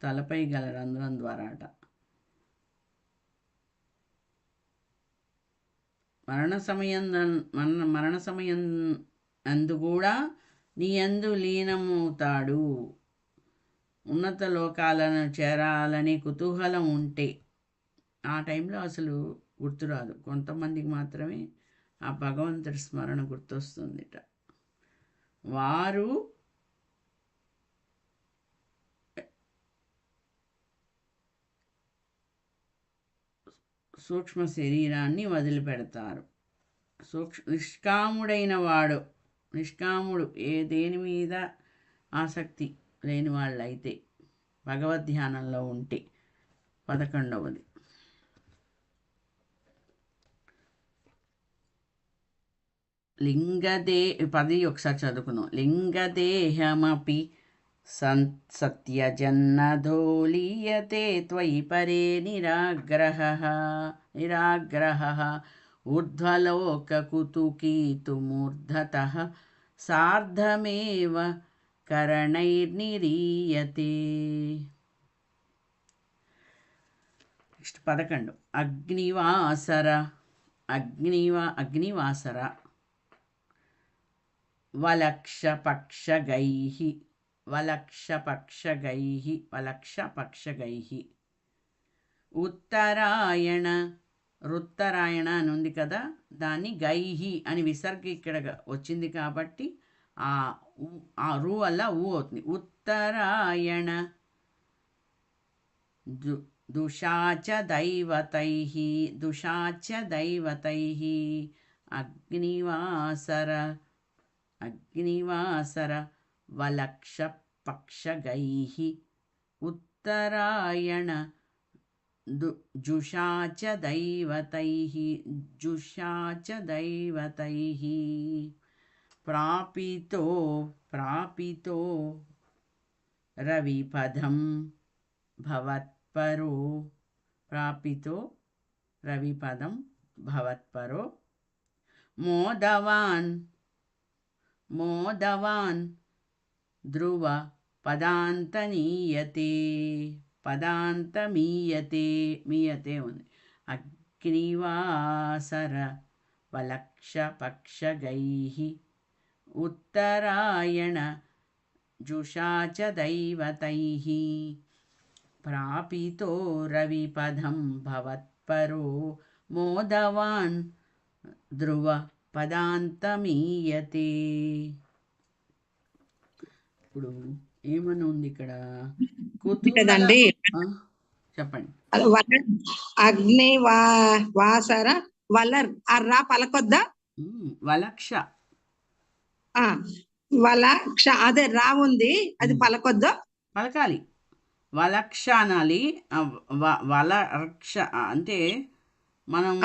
[SPEAKER 1] తలపై గల రంధ్రం ద్వారా మరణ సమయం అందు కూడా నీ యందు లీనమవుతాడు. ఉన్నత లోకాలను చేరాలని కుతూహలం ఉంటే ఆ టైంలో అసలు గుర్తురాదు. కొంతమందికి మాత్రమే ఆ భగవంతుడి స్మరణ గుర్తొస్తుందిట. వారు సూక్ష్మ శరీరాన్ని వదిలిపెడతారు. నిష్కాముడు దేని మీద ఆసక్తి లేని వాళ్ళైతే భగవద్ధ్యానంలో ఉంటే. 11వది పది ఒకసారి చదువుకుందాం. లింగదేహమపి సత్యజన్నదో లీయతే త్వయి పరే నిరాగ్రహ. ऊर्ध्वलोककुतुकीतुमूर्धतः सार्धमेव करणैर्निरीयते. నెక్స్ట్ 11 అగ్నివాసర వలక్షపక్షగైః రుత్తరాయణ అని ఉంది కదా, దాన్ని గైహి అని విసర్గ ఇక్కడ వచ్చింది కాబట్టి ఆ రు వల్ల ఊ అవుతుంది. ఉత్తరాయణ దుషాచ దైవతైః అగ్నివాసర వలక్షపక్షగైః ఉత్తరాయణ జుషాచ దైవతైః ప్రాపితో రవిపదం భవత్పరో మోదవాన్ ధ్రువ మీయతే ఉంది. అగ్నివాసర వలక్షపక్షగైః ఉత్తరాయణ జుషాచ దైవతైః ప్రాపితో రవిపదం భవత్పరో మోదవాన్ ధ్రువ పదాంతమీయతే. ఇప్పుడు ఏమని ఉంది ఇక్కడ?
[SPEAKER 5] కదండి,
[SPEAKER 1] చెప్పండి.
[SPEAKER 5] వాసర వలర్ అర్రా పలకొద్దా?
[SPEAKER 1] వలక్ష
[SPEAKER 5] అదే రా ఉంది, అది పలకొద్దా?
[SPEAKER 1] పలకాలి. వలక్ష అనాలి. వలక్ష అంటే మనం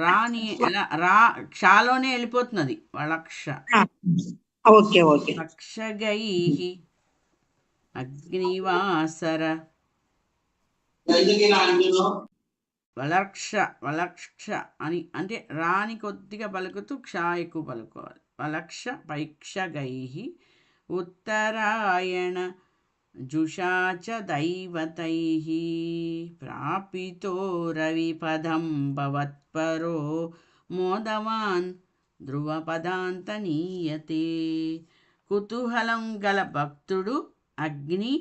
[SPEAKER 1] రాని రా క్షాలోనే వెళ్ళిపోతున్నది వలక్ష.
[SPEAKER 5] Okay okay.
[SPEAKER 1] పక్షగైః అగ్నివాసర వలక్ష అని అంటే రాని కొద్దిగా పలుకుతూ క్షా ఎక్కువ పలుకోవాలి. వలక్ష పైక్షగైః ఉత్తరాయణ జుషాచ దైవతైః ప్రాపితో రవిపదం భవత్పరో మోదవాన్ ధ్రువపదాంతనీయతే. కుతూహలం గల భక్తుడు అగ్ని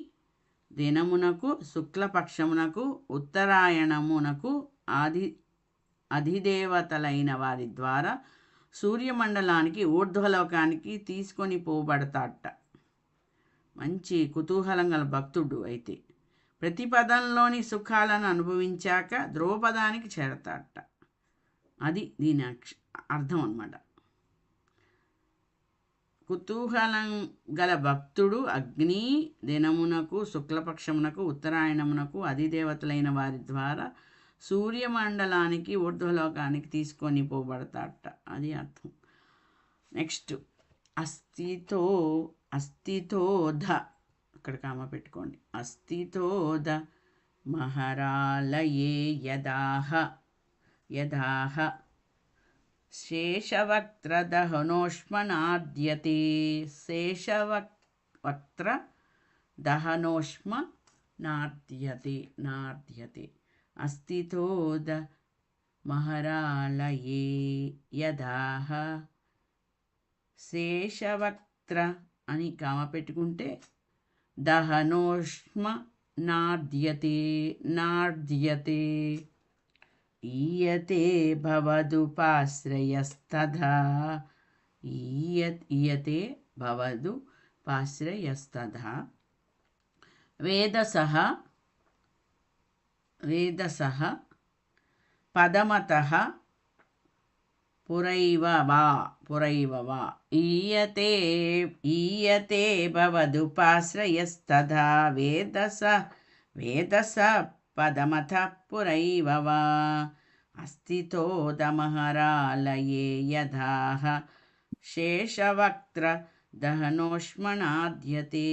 [SPEAKER 1] దినమునకు శుక్లపక్షమునకు ఉత్తరాయణమునకు అధిదేవతలైన వారి ద్వారా సూర్యమండలానికి ఊర్ధ్వలోకానికి తీసుకొని పోబడతాట. మంచి కుతూహలం గల భక్తుడు అయితే ప్రతి పదంలోని సుఖాలను అనుభవించాక ధ్రువపదానికి చేరతాట. అది దీని అర్థం అన్నమాట. కుతూహలం గల భక్తుడు అగ్ని దినమునకు శుక్లపక్షమునకు ఉత్తరాయణమునకు అధిదేవతలైన వారి ద్వారా సూర్యమండలానికి ఊర్ధ్వలోకానికి తీసుకొని పోబడతాట. అది అర్థం. నెక్స్ట్ అస్థితోధ అక్కడ కామ పెట్టుకోండి. అస్థితోధ మహరాలయే యదాహ శేషవక్త్రదహనోష్మనాద్యతే. శేషవక్త్రదహనోష్మనాద్యతే. అస్థితోధ మహరాలయే యదాహ శేషవక్త్ర అని కామ పెట్టుకుంటే నాద్యతే ఈయతే భవదుపాశ్రయస్తథా. ఈయతే భవదుపాశ్రయస్తథా. వేదసః పదమతః పురైవ వా ఈయతే భవదుపాశ్రయస్తథా. వేదస పదమతః పురైవ వా అస్థితోధమహరాలయే యదాహ శేషవక్త్ర దహనోష్మనాద్యతే.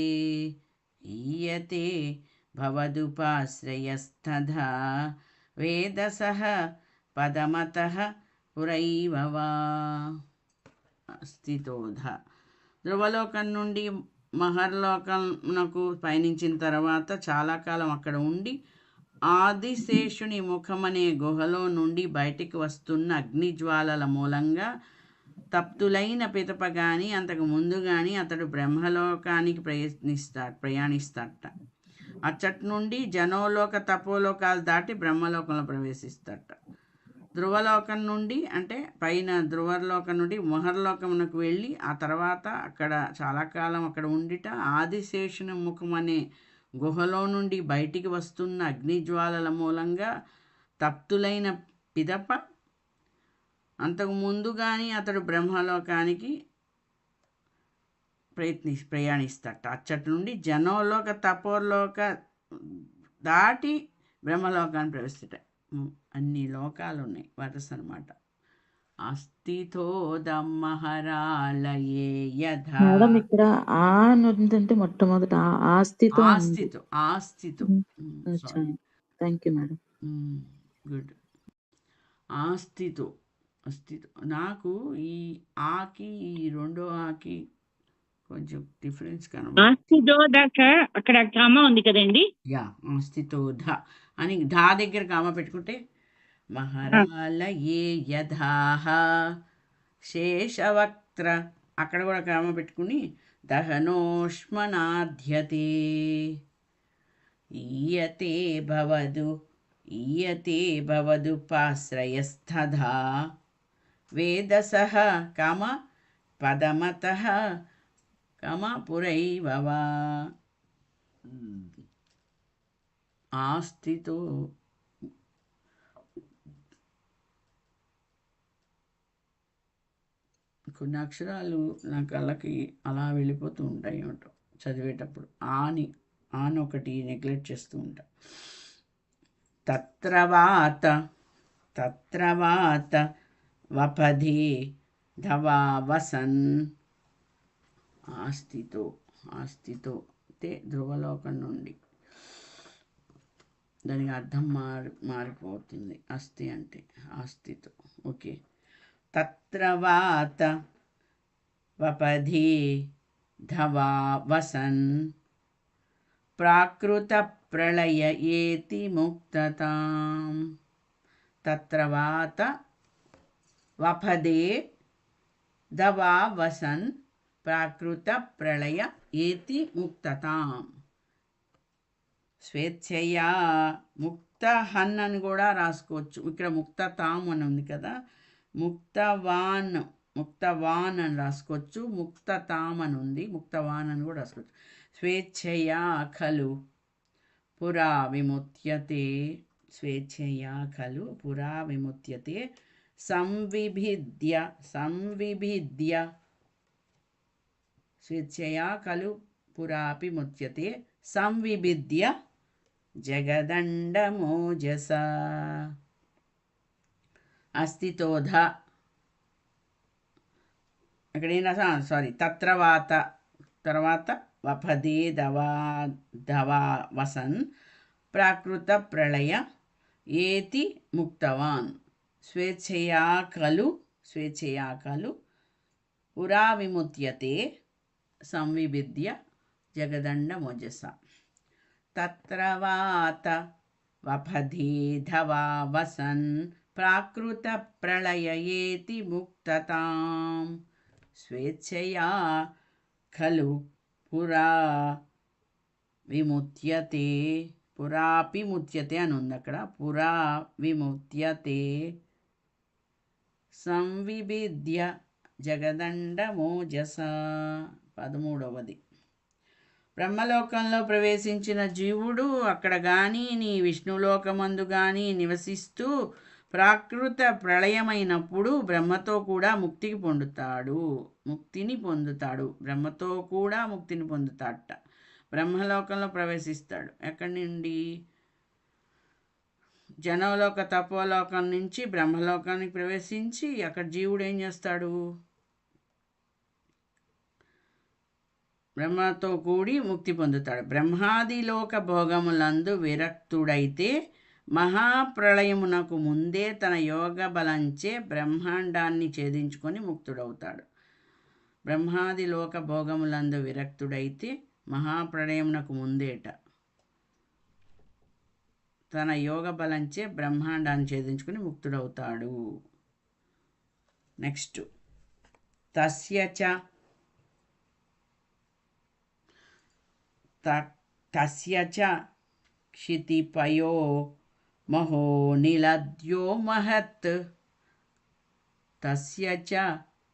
[SPEAKER 1] ఈయతే భవదుపాశ్రయస్తథా. వేదసః పదమతః పురైవవా స్థితోధ. ధ్రువలోకం నుండి మహర్లోకంకు పయనించిన తర్వాత చాలా కాలం అక్కడ ఉండి ఆదిశేషుని ముఖమనే గుహలో నుండి బయటికి వస్తున్న అగ్నిజ్వాలల మూలంగా తప్తులైన పిదప కానీ అంతకు ముందు కానీ అతడు బ్రహ్మలోకానికి ప్రయాణిస్తాడట. అచ్చటి నుండి జనోలోక తపోలోకాలు దాటి బ్రహ్మలోకంలో ప్రవేశిస్తాడట. ధ్రువలోకం నుండి అంటే పైన ధ్రువలోకం నుండి మహర్లోకమునకు వెళ్ళి ఆ తర్వాత అక్కడ చాలా కాలం అక్కడ ఉండిట ఆదిశేషుని ముఖం అనే గుహలో నుండి బయటికి వస్తున్న అగ్నిజ్వాలల మూలంగా తప్తులైన పిదప అంతకు ముందు కానీ అతడు బ్రహ్మలోకానికి ప్రయాణిస్తాట. అచ్చటి నుండి జనోలోక తపోలోక దాటి బ్రహ్మలోకాన్ని ప్రవేశిస్తాట. అన్ని లోకాలు ఉన్నాయి వరస అనమాట. అస్థితో దమ్మహరాలయే యథా.
[SPEAKER 6] మేడం ఇక్కడ ఆ అంటే మొట్టమొదట ఆస్తితో
[SPEAKER 1] ఆస్థితో
[SPEAKER 6] థ్యాంక్ యూ మేడం.
[SPEAKER 1] గుడ్. ఆస్థితో నాకు ఈ ఆకి ఈ రెండో ఆకి కొంచెం డిఫరెన్స్
[SPEAKER 3] కనబడుతుంది. అక్కడ కామ ఉంది కదండి.
[SPEAKER 1] యా ఆస్థితో ధ అని ధా దగ్గర కామ పెట్టుకుంటే మహరాలయే యథాహ శేషవక్త్ర అక్కడ కూడా కామ పెట్టుకుని దహనోష్మనాధ్యతే ఈయతే భవదు పాశ్రయస్థధా వేదసః కామ పదమతః కామ పురైవవా ఆస్థితో. కొన్ని అక్షరాలు నా కళ్ళకి అలా వెళ్ళిపోతూ ఉంటాయి ఏమిటో చదివేటప్పుడు. ఆని ఒకటి నెగ్లెక్ట్ చేస్తూ ఉంటా. తత్రవాత వపధి ధవా వసన్. ఆస్థితో అంటే ధ్రువలోకం నుండి. దానికి అర్థం మారిపోతుంది. అస్థి అంటే ఆస్థితో. ఓకే. తత్రవాత వపధి ధవా వసన్ ప్రాకృత ప్రళయ ఏతి ముక్తతాం. తత్రవాత వపదే ధవా వసన్ ప్రాకృత ప్రళయ ఏతి ముక్తతాం. స్వేచ్ఛయా ముక్తహన్ అని కూడా రాసుకోవచ్చు. ఇక్కడ ముక్తతాం అని ఉంది కదా, ముక్తవాన్ అని రాసుకోవచ్చు. ముక్తతాం అని ఉంది, ముక్తవాన్ అని కూడా రాసుకోవచ్చు. స్వేచ్ఛయా ఖలు పురా విముచ్యతే. స్వేచ్ఛయా ఖలు పురా విముచ్యతే. సంవిభిద్య స్వేచ్ఛయా ఖలు పురాపి ముచ్యతే. సంవిభిద్య జగదండమోజస. అస్థితోధ అక్కడైనా తర్వాత వపదే ధవా వసన్ ప్రాకృత ప్రళయ ఏతి ముక్తవాన్. స్వేచ్ఛయా ఖలు పురా విముచ్యతే సంవిభిద్య జగదండమోజస. తత్రవాత వపధి ధవా వసన్ ప్రాకృత ప్రళయ ఏతి ముక్తతాం. స్వేచ్ఛయా ఖలు పురా విముచ్యతే. పురాపి ముచ్యతే అని ఉంది అక్కడ. పురా విముచ్యతే సంవిభిద్య జగదండమోజస. 13వది. బ్రహ్మలోకంలో ప్రవేశించిన జీవుడు అక్కడ కానీ నీ విష్ణులోకమందు కానీ నివసిస్తూ ప్రాకృత ప్రళయమైనప్పుడు బ్రహ్మతో కూడా ముక్తిని పొందుతాడు. బ్రహ్మతో కూడా ముక్తిని పొందుతాడట. బ్రహ్మలోకంలో ప్రవేశిస్తాడు. ఎక్కడి నుండి? జనోలోక తపోలోకం నుంచి బ్రహ్మలోకానికి ప్రవేశించి అక్కడ జీవుడు ఏం చేస్తాడు? బ్రహ్మతో కూడి ముక్తి పొందుతాడు. బ్రహ్మాదిలోక భోగములందు విరక్తుడైతే మహాప్రళయమునకు ముందే తన యోగ బలంచే బ్రహ్మాండాన్ని ఛేదించుకొని ముక్తుడవుతాడు. బ్రహ్మాది లోక భోగములందు విరక్తుడైతే మహాప్రళయమునకు ముందేట తన యోగ బలంచే బ్రహ్మాండాన్ని ఛేదించుకొని ముక్తుడవుతాడు. నెక్స్ట్ తస్య చ క్షితిపయో మహో నిలద్యో మహత్. తస్య చ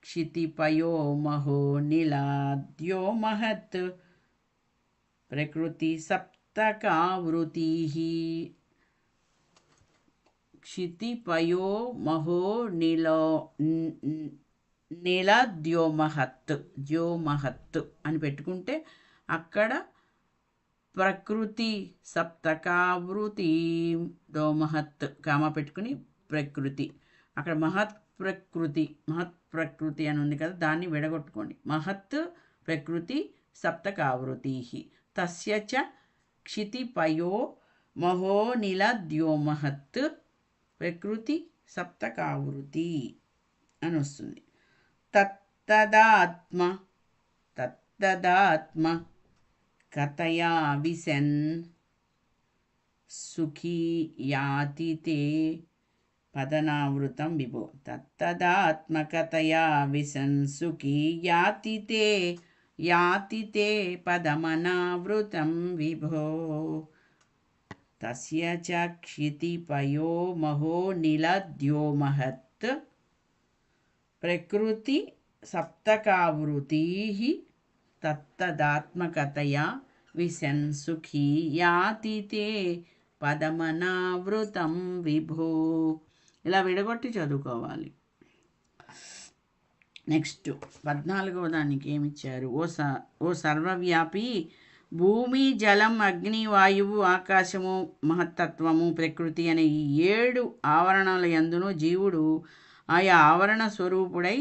[SPEAKER 1] క్షితిపయో మహో నిలద్యో మహత్. ప్రకృతి సప్తకావృతిః. క్షితిపయో మహో నిలద్యోమహత్. ద్యోమహత్ అని పెట్టుకుంటే అక్కడ ప్రకృతి సప్తకావృతి దోమహత్ కామ పెట్టుకుని ప్రకృతి, అక్కడ మహత్ ప్రకృతి అని ఉంది కదా, దాన్ని విడగొట్టుకోండి. మహత్ ప్రకృతి సప్తకావృతి. తస్య చ క్షితిపయో మహో నిలద్యోమహత్ ప్రకృతి సప్తకావృతి అని వస్తుంది. తత్తదాత్మ కథయా విశన్ సుఖీ యాతి తే పదనావృతం విభో. తత్తదాత్మకతయా విశన్ సుఖీ యాతి తే పదమనావృతం విభో. తస్య చ క్షితిపయో మహో నిలద్యోమహత్ ప్రకృతి సప్తకావృతిః. తత్తదాత్మకతయా విశన్ సుఖీ యాతి తే పదమనావృతం విభో. ఇలా విడగొట్టి చదువుకోవాలి. నెక్స్ట్ 14వ దానికి ఏమిచ్చారు? ఓ సర్వవ్యాపి భూమి, జలం, అగ్ని, వాయువు, ఆకాశము, మహత్తత్వము, ప్రకృతి అనే ఈ 7 ఆవరణల యందును జీవుడు ఆయా ఆవరణ స్వరూపుడై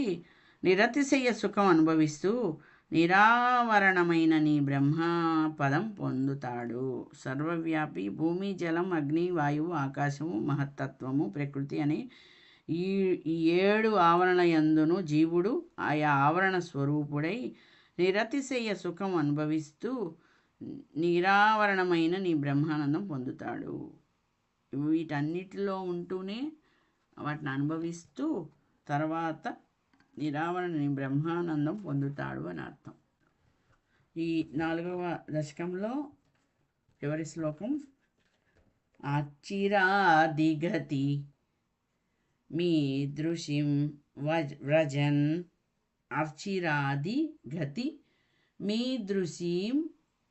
[SPEAKER 1] నిరతిశయ సుఖం అనుభవిస్తూ నిరావరణమైన నీ బ్రహ్మపదం పొందుతాడు. సర్వవ్యాపి భూమి, జలం, అగ్ని, వాయువు, ఆకాశము, మహత్తత్వము, ప్రకృతి అనే ఈ 7 ఆవరణ యందును జీవుడు ఆయా ఆవరణ స్వరూపుడై నిరతిశయ సుఖం అనుభవిస్తూ నిరావరణమైన నీ బ్రహ్మానందం పొందుతాడు. వీటన్నిటిలో ఉంటూనే వాటిని అనుభవిస్తూ తర్వాత నిరావరణ నీ బ్రహ్మానందం పొందుతాడు అని అర్థం. ఈ 4వ దశకంలో చివరి శ్లోకం అచిరాదిగతి మీ దృశిం వ్రజన్. అర్చిరాది గతి మీ దృశీం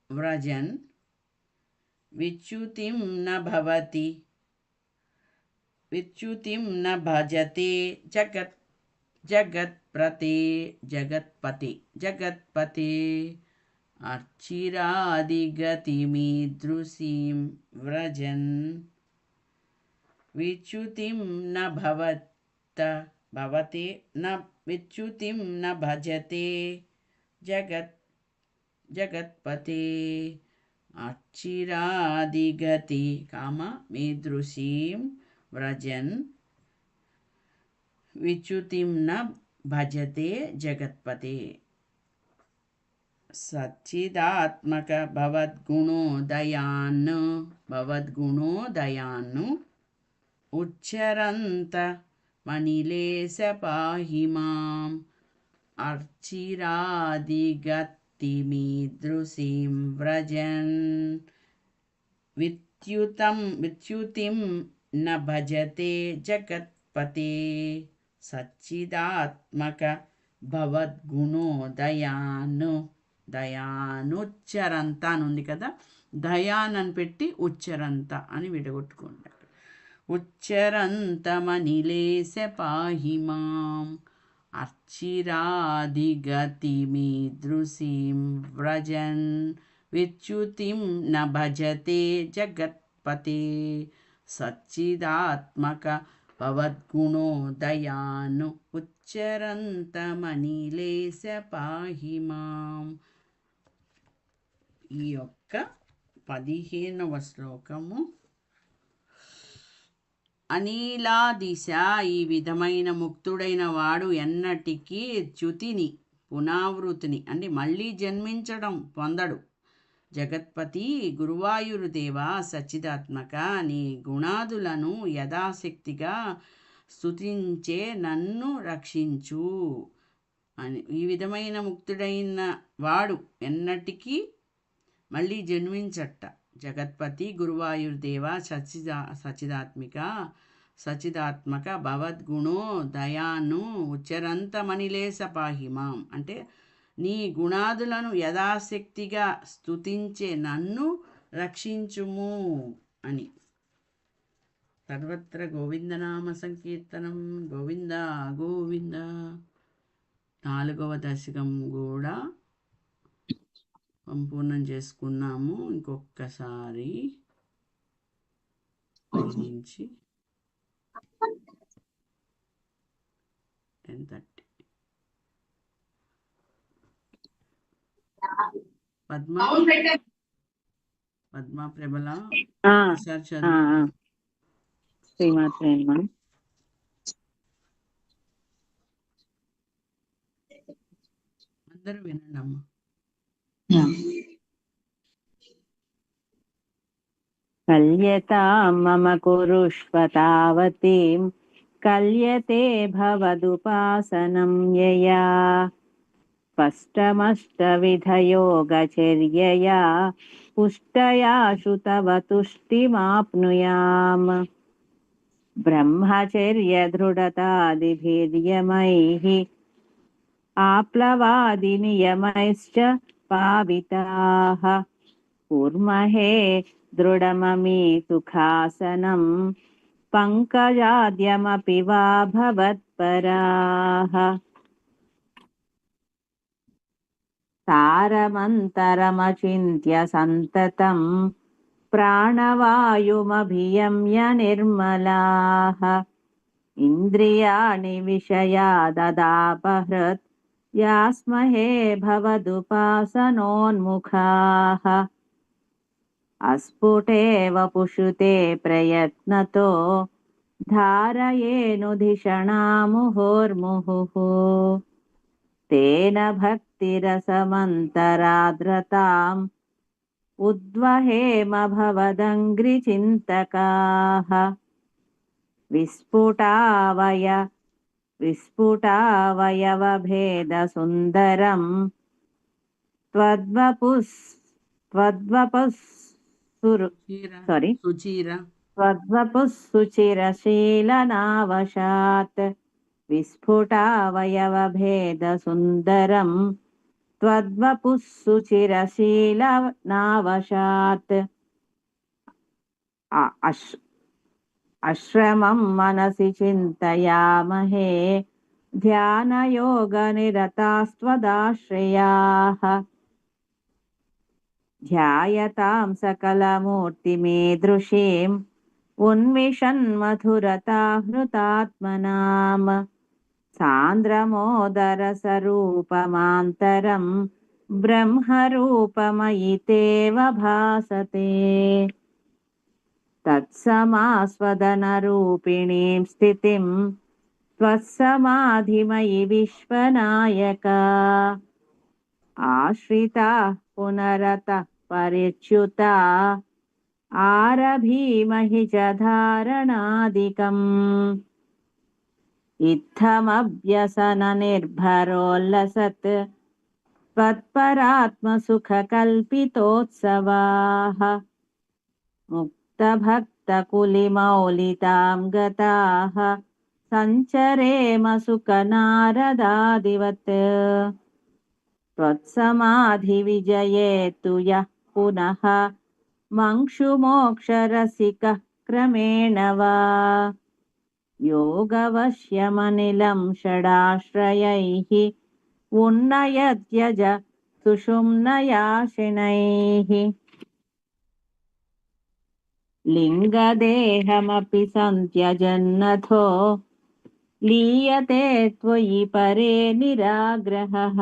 [SPEAKER 1] వ్రజన్ విచ్యుతిం న భవతి విచ్యుతిం న భజతే జగత్పతే. అర్చిరాదిగతి మీ దృశీం వ్రజన్ విచ్యుతిం న భవతే న విచ్యుతిం న భజతే జగత్పతే. అర్చిరాదిగతి కామ మీదృశీం వ్రజన్ విచ్యుతిం న భజతే జగత్పతే. సచ్చిదాత్మక భవద్గుణోదయాన్ ఉచ్చరంత మనిలేశ పాహి మాం. అర్చిరాదిగతి మీదృశీం వ్రజన్ విచ్యుతిం న భజతే జగత్పతే. సచ్చిదాత్మక దయానుచ్చరంత అని ఉంది కదా, దయాన్ అని పెట్టి ఉచ్చరంత అని విడగొట్టుకోండి. ఉచ్చరంతమనిలేశ పాహి మాం. అర్చిరాదిగతి మీదృశీం వ్రజన్ విచ్యుతిం న భజతే జగత్పతే. సచ్చిదాత్మక భవద్గుణోదయాన్ ఉచ్చరంతమనిలేశ పాహి మాం. ఈ యొక్క 15వ శ్లోకము అనిలాదిశ ఈ విధమైన ముక్తుడైన వాడు ఎన్నటికీ చ్యుతిని పునరావృతిని అంటే మళ్ళీ జన్మించడం పొందడు. జగత్పతి గురువాయూరుదేవా సచ్చిదాత్మక నీ గుణాదులను యథాశక్తిగా స్తుతించే నన్ను రక్షించు అని. ఈ విధమైన ముక్తుడైన వాడు ఎన్నటికీ మళ్ళీ జన్మించట. జగత్పతి గురువాయూర్దేవ సచిదాత్మక భవద్గుణో దయాను ఉచ్చరంతమనిలేస పాహిమాం అంటే నీ గుణాదులను యథాశక్తిగా స్తుతించే నన్ను రక్షించుము అని. సర్వత్ర గోవిందనామ సంకీర్తనం. గోవింద గోవింద. 4వ దశకం కూడా సంపూర్ణం చేసుకున్నాము. ఇంకొకసారి నుంచి 10:30 పద్మ ప్రబల ఒకసారి చదువు.
[SPEAKER 6] శ్రీమాత్రే నమః.
[SPEAKER 1] అందరూ వినండి అమ్మా.
[SPEAKER 7] కల్యతాం మమ కురుష్వ తావతీం కల్యతే భవదుపాసనం యయా స్పష్టమష్టవిధయోగచర్యయా పుష్టయాశు తవ తుష్టిమాప్నుయాం బ్రహ్మచర్య దృఢతాదిభిర్యమైః ఆప్లవాది నియమైశ్చ పావితాః కుర్మహే దృఢమమి సుఖాసనం పంకజాద్యమపి వా భవత్పరాః సారమంతరమచింత్య సంతతం ప్రాణవాయుమభియమ్య నిర్మలాః ఇంద్రియాణి విషయాదదాపహృత్ యాస్మహే భవదుపాసనోన్ముఖాః అస్ఫుటేవ పుషుతే ప్రయత్నతో ధారయేనుధిషణాముహోర్ముహుః తేన భక్తిరసమంతరాద్రతాం ఉద్వహేమ భవదంగ్రిచింతకాః విస్ఫుటావయవభేదసుందరం సుచిరశీలనావశాత్ విస్ఫుటావయవభేదసుందరం త్వద్వపుః సుచిరశీలనావశాత్ అశ్రమం మనసి చింతయామహే ధ్యానయోగనిరతాస్త్వదాశ్రయాః ధ్యాయతాం సకలమూర్తిమీదృశీం ఉన్మిషన్మధురతాహృతాత్మనాం సాంద్రమోదరసరూపమాంతరం బ్రహ్మరూపమయి తేవ భాసతే తత్సమాస్వదనరూపిణీం స్థితిం త్వత్సమాధిమయి విశ్వనాయకా ఆశ్రితాః పునరతః పరిచ్యుతా ఆరభీమహి చ ధారణాదికం ఇత్తమభ్యసన నిర్భరోల్లసత్ త్వత్పరాత్మసుఖకల్పితోత్సవాః ముక్తభక్తకులిమౌలితాం గతాః సంచరేమ సుఖనారదాదివత్ త్వత్సమాధివిజయేతు యః పునః మంక్షుమోక్షరసికः క్రమేణ వా యోగవశ్యమనిలం షడాశ్రయైః ఉన్నయత్యజ సుషుమ్నయాశినైః లింగదేహమపి సంత్యజన్నథో లీయతే త్వయి పరే నిరాగ్రహః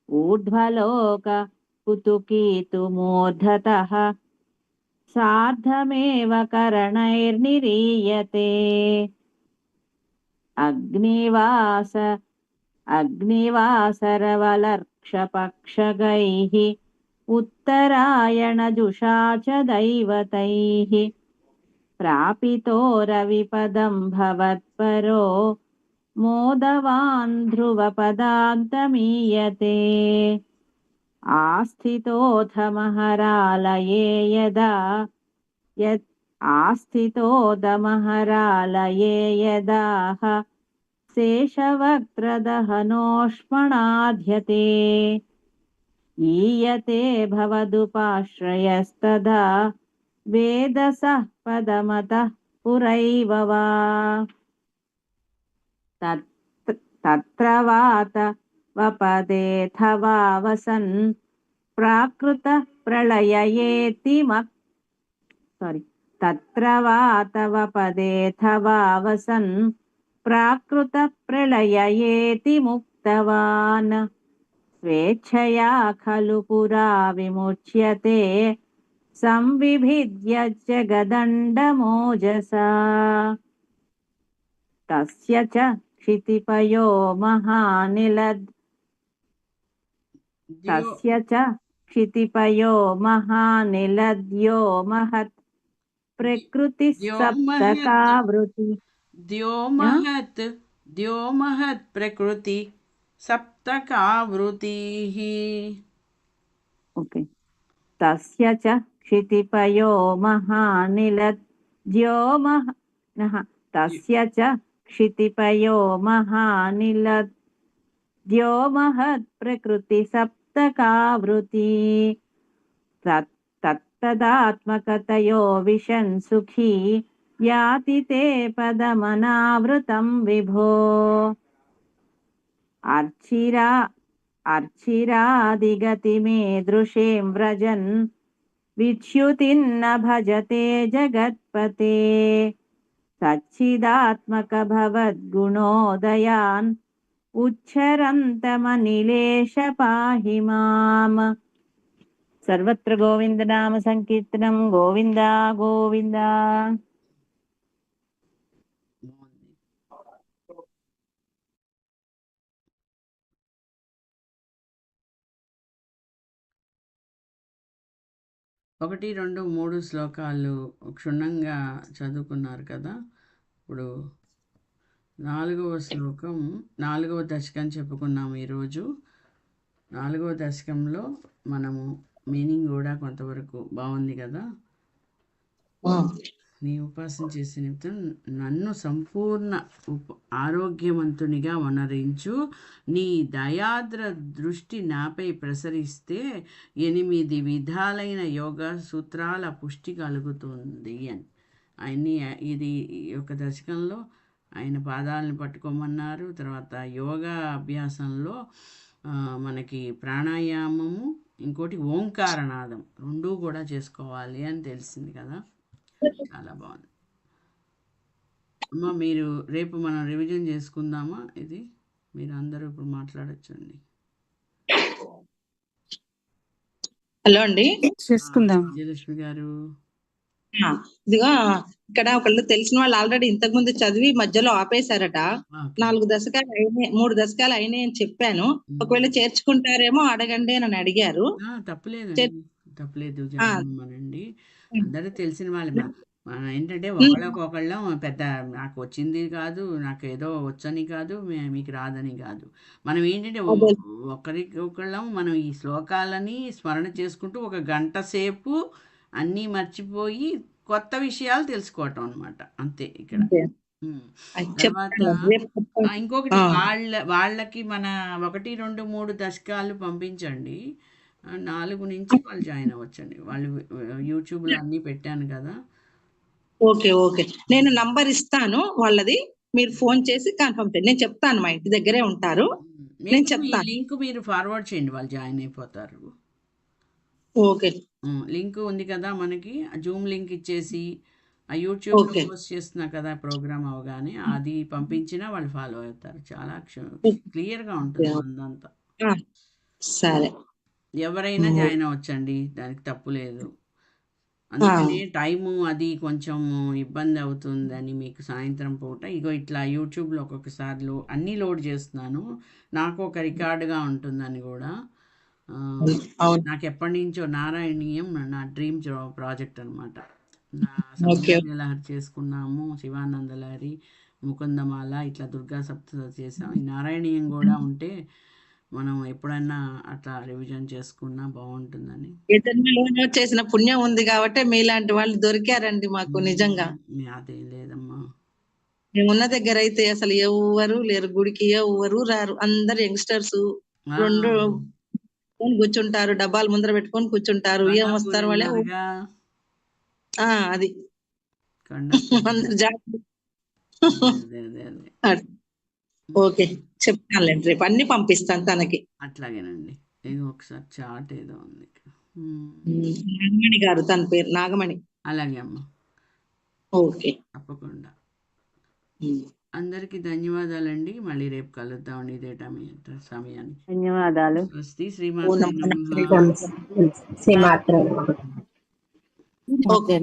[SPEAKER 7] ఊర్ధ్వలోక కుతుకీతుమూర్ధతః సార్ధమేవ కరణైర్నిరీయతే అగ్నివాసరవలర్క్షపక్షగైః ఉత్తరాయణజుషా చ దైవతైః ప్రాపితో రవిపదం భవత్పరో మోదవాన్ ధ్రువపదాంతమీయతే ఆస్థితోధమహరాలయే యదాహ శేషవక్త్రదహనోష్మణాధ్యతే ఈయతే భవదుపాశ్రయస్తదా వేదసః పదమతః పురైవ వా తత్ర వాత వపదేథవా వసన్ ప్రాకృత ప్రళయయేతి తత్ర వాత వపదేథవా వసన్ ప్రాకృత ప్రళయయేతి ముక్తవాన్ స్వేచ్ఛయా ఖలు పురా విముచ్యతే సంవిభిద్య జగదండమోజసా తస్య చ క్షితిపయో మహానిలద్యో మహత్ ప్రకృతి సప్తకావృతి
[SPEAKER 1] ద్యోమహత్ ప్రకృతి సప్తకావృతిః.
[SPEAKER 7] ఓకే. తస్య చ క్షితిపయో మహానిలద్యో తస్య చ క్షితిపయో మహానిలద్యో మహత్ ప్రకృతి సప్తకావృతి తత్తదాత్మకతయో విశన్ సుఖీ యాతి తే పదమనావృతం విభో అర్చిరాదిగతిమే దృశేం వ్రజన్ విచ్యుతిన్న భజతే జగత్పతే సచ్చిదాత్మక భవద్గుణోదయాన్ ఉచ్చరంతమనిలేశ పాహి మాం. సర్వత్ర గోవింద నామ సంకీర్తనం. గోవింద గోవింద.
[SPEAKER 1] ఒకటి, 2, 3 శ్లోకాలు క్షుణ్ణంగా చదువుకున్నారు కదా. ఇప్పుడు 4వ శ్లోకం, 4వ దశకం చెప్పుకున్నాము ఈరోజు. 4వ దశకంలో మనము మీనింగ్ కూడా కొంతవరకు బాగుంది కదా. నీ ఉపాసన చేసే నిమిత్తం నన్ను సంపూర్ణ ఆరోగ్యవంతునిగా వనరించు. నీ దయాద్ర దృష్టి నాపై ప్రసరిస్తే 8 విధాలైన యోగా సూత్రాల పుష్టి కలుగుతుంది అని ఇది ఈ యొక్క దశకంలో ఆయన పాదాలను పట్టుకోమన్నారు. తర్వాత యోగా అభ్యాసంలో మనకి ప్రాణాయామము, ఇంకోటి ఓంకారనాదం 2 కూడా చేసుకోవాలి అని తెలిసింది కదా. చాలా బాగుంది అమ్మ. మీరు రేపు మనం రివిజన్ చేసుకుందామా? ఇది మీరు అందరూ ఇప్పుడు మాట్లాడొచ్చండి.
[SPEAKER 5] హలో అండి,
[SPEAKER 2] చేసుకుందాం.
[SPEAKER 1] విజయలక్ష్మి గారు.
[SPEAKER 5] ఇదిగో ఇక్కడ ఒకళ్ళు తెలిసిన వాళ్ళు ఆల్రెడీ ఇంతకు ముందు చదివి మధ్యలో ఆపేశారట. 4 దశకాలు అయినాయి, 3 దశకాలు అయినాయి అని చెప్పాను. ఒకవేళ చేర్చుకుంటారేమో అడగండి అని అడిగారు.
[SPEAKER 1] తప్పలేదు జాయిన్. అందరూ తెలిసిన వాళ్ళు ఏంటంటే ఒకళ్ళకొకళ్ళం పెద్ద నాకు వచ్చింది కాదు, నాకు ఏదో వచ్చని కాదు, మీకు రాదని కాదు. మనం ఏంటంటే ఒకళ్ళం మనం ఈ శ్లోకాలని స్మరణ చేసుకుంటూ 1 గంట సేపు అన్నీ మర్చిపోయి కొత్త విషయాలు తెలుసుకోవటం అనమాట, అంతే ఇక్కడ. తర్వాత ఇంకొకటి, వాళ్ళకి మన 1, 2, 3 దశకాలు పంపించండి. 4 నుంచి వాళ్ళు జాయిన్ అవ్వచ్చండి. వాళ్ళు యూట్యూబ్లో అన్నీ పెట్టాను కదా.
[SPEAKER 5] ఓకే ఓకే, నేను నంబర్ ఇస్తాను వాళ్ళది, మీరు ఫోన్ చేసి కన్ఫర్మ్ చేయండి. నేను చెప్తాను, మా ఇంటి దగ్గరే ఉంటారు, నేను చెప్తాను.
[SPEAKER 1] లింక్ మీరు ఫార్వర్డ్ చేయండి, వాళ్ళు జాయిన్ అయిపోతారు.
[SPEAKER 5] ఓకే,
[SPEAKER 1] లింక్ ఉంది కదా మనకి, జూమ్ లింక్ ఇచ్చేసి ఆ యూట్యూబ్లో పోస్ట్ చేస్తున్నా కదా ప్రోగ్రామ్ అవగానే, అది పంపించినా వాళ్ళు ఫాలో అవుతారు. చాలా క్లియర్గా ఉంటుంది అంతా.
[SPEAKER 5] సరే,
[SPEAKER 1] ఎవరైనా జాయిన్ అవ్వచ్చండి, దానికి తప్పు లేదు. అందుకనే టైము అది కొంచెం ఇబ్బంది అవుతుందని మీకు సాయంత్రం పూట ఇగో ఇట్లా యూట్యూబ్లో ఒక్కొక్కసారి అన్నీ లోడ్ చేస్తున్నాను. నాకు ఒక రికార్డుగా ఉంటుందని కూడా.
[SPEAKER 5] అవును.
[SPEAKER 1] నాకు ఎప్పటి నుంచో నారాయణీయం నా డ్రీమ్ ప్రాజెక్ట్ అనమాట. నా
[SPEAKER 5] ఓకే.
[SPEAKER 1] లహరి చేసుకున్నాము, శివానంద లహరి, ముకుందమాల, ఇట్లా దుర్గా సప్తశతి చేసాం. ఈ నారాయణీయం కూడా ఉంటే మనం ఎప్పుడైనా అట్లా రివిజన్ చేసుకున్నా బాగుంటుందని.
[SPEAKER 5] ఏ జన్మలోనో చేసిన పుణ్యం ఉంది కాబట్టి మీలాంటి వాళ్ళు దొరికారండి మాకు నిజంగా.
[SPEAKER 1] అదేం లేదమ్మా.
[SPEAKER 5] మేమున్న దగ్గర అయితే అసలు ఎవరు లేరు, గుడికి ఎవరు రారు, అందరు యంగ్స్టర్స్
[SPEAKER 1] ఆ,
[SPEAKER 5] 2 కూర్చుంటారు, డబ్బాలు ముందర పెట్టుకొని కూర్చుంటారు, ఏం వస్తారు వాళ్ళే.
[SPEAKER 1] ఉన్నారుగా,
[SPEAKER 5] అది
[SPEAKER 1] కండక్టర్.
[SPEAKER 5] అందరు జాగ్రత్త.
[SPEAKER 1] అదే అదే అదే
[SPEAKER 5] ఓకే, చెప్తానులేండి, రేపు అన్ని పంపిస్తాను తనకి.
[SPEAKER 1] అట్లాగేనండి. ఏదో ఒకసారి చాట్ ఏదో ఉంది ఇక్కడ.
[SPEAKER 5] నాగమణి గారు, తన పేరు నాగమణి.
[SPEAKER 1] అలాగే అమ్మా,
[SPEAKER 5] ఓకే.
[SPEAKER 1] తప్పకుండా. అందరికీ ధన్యవాదాలండి. మళ్ళీ రేపు కలుద్దామండి ఇదే సమయానికి.
[SPEAKER 7] ధన్యవాదాలు.
[SPEAKER 1] స్వస్తి. శ్రీమాత్రే నమః.
[SPEAKER 4] శ్రీమాత్రం.
[SPEAKER 5] ఓకే.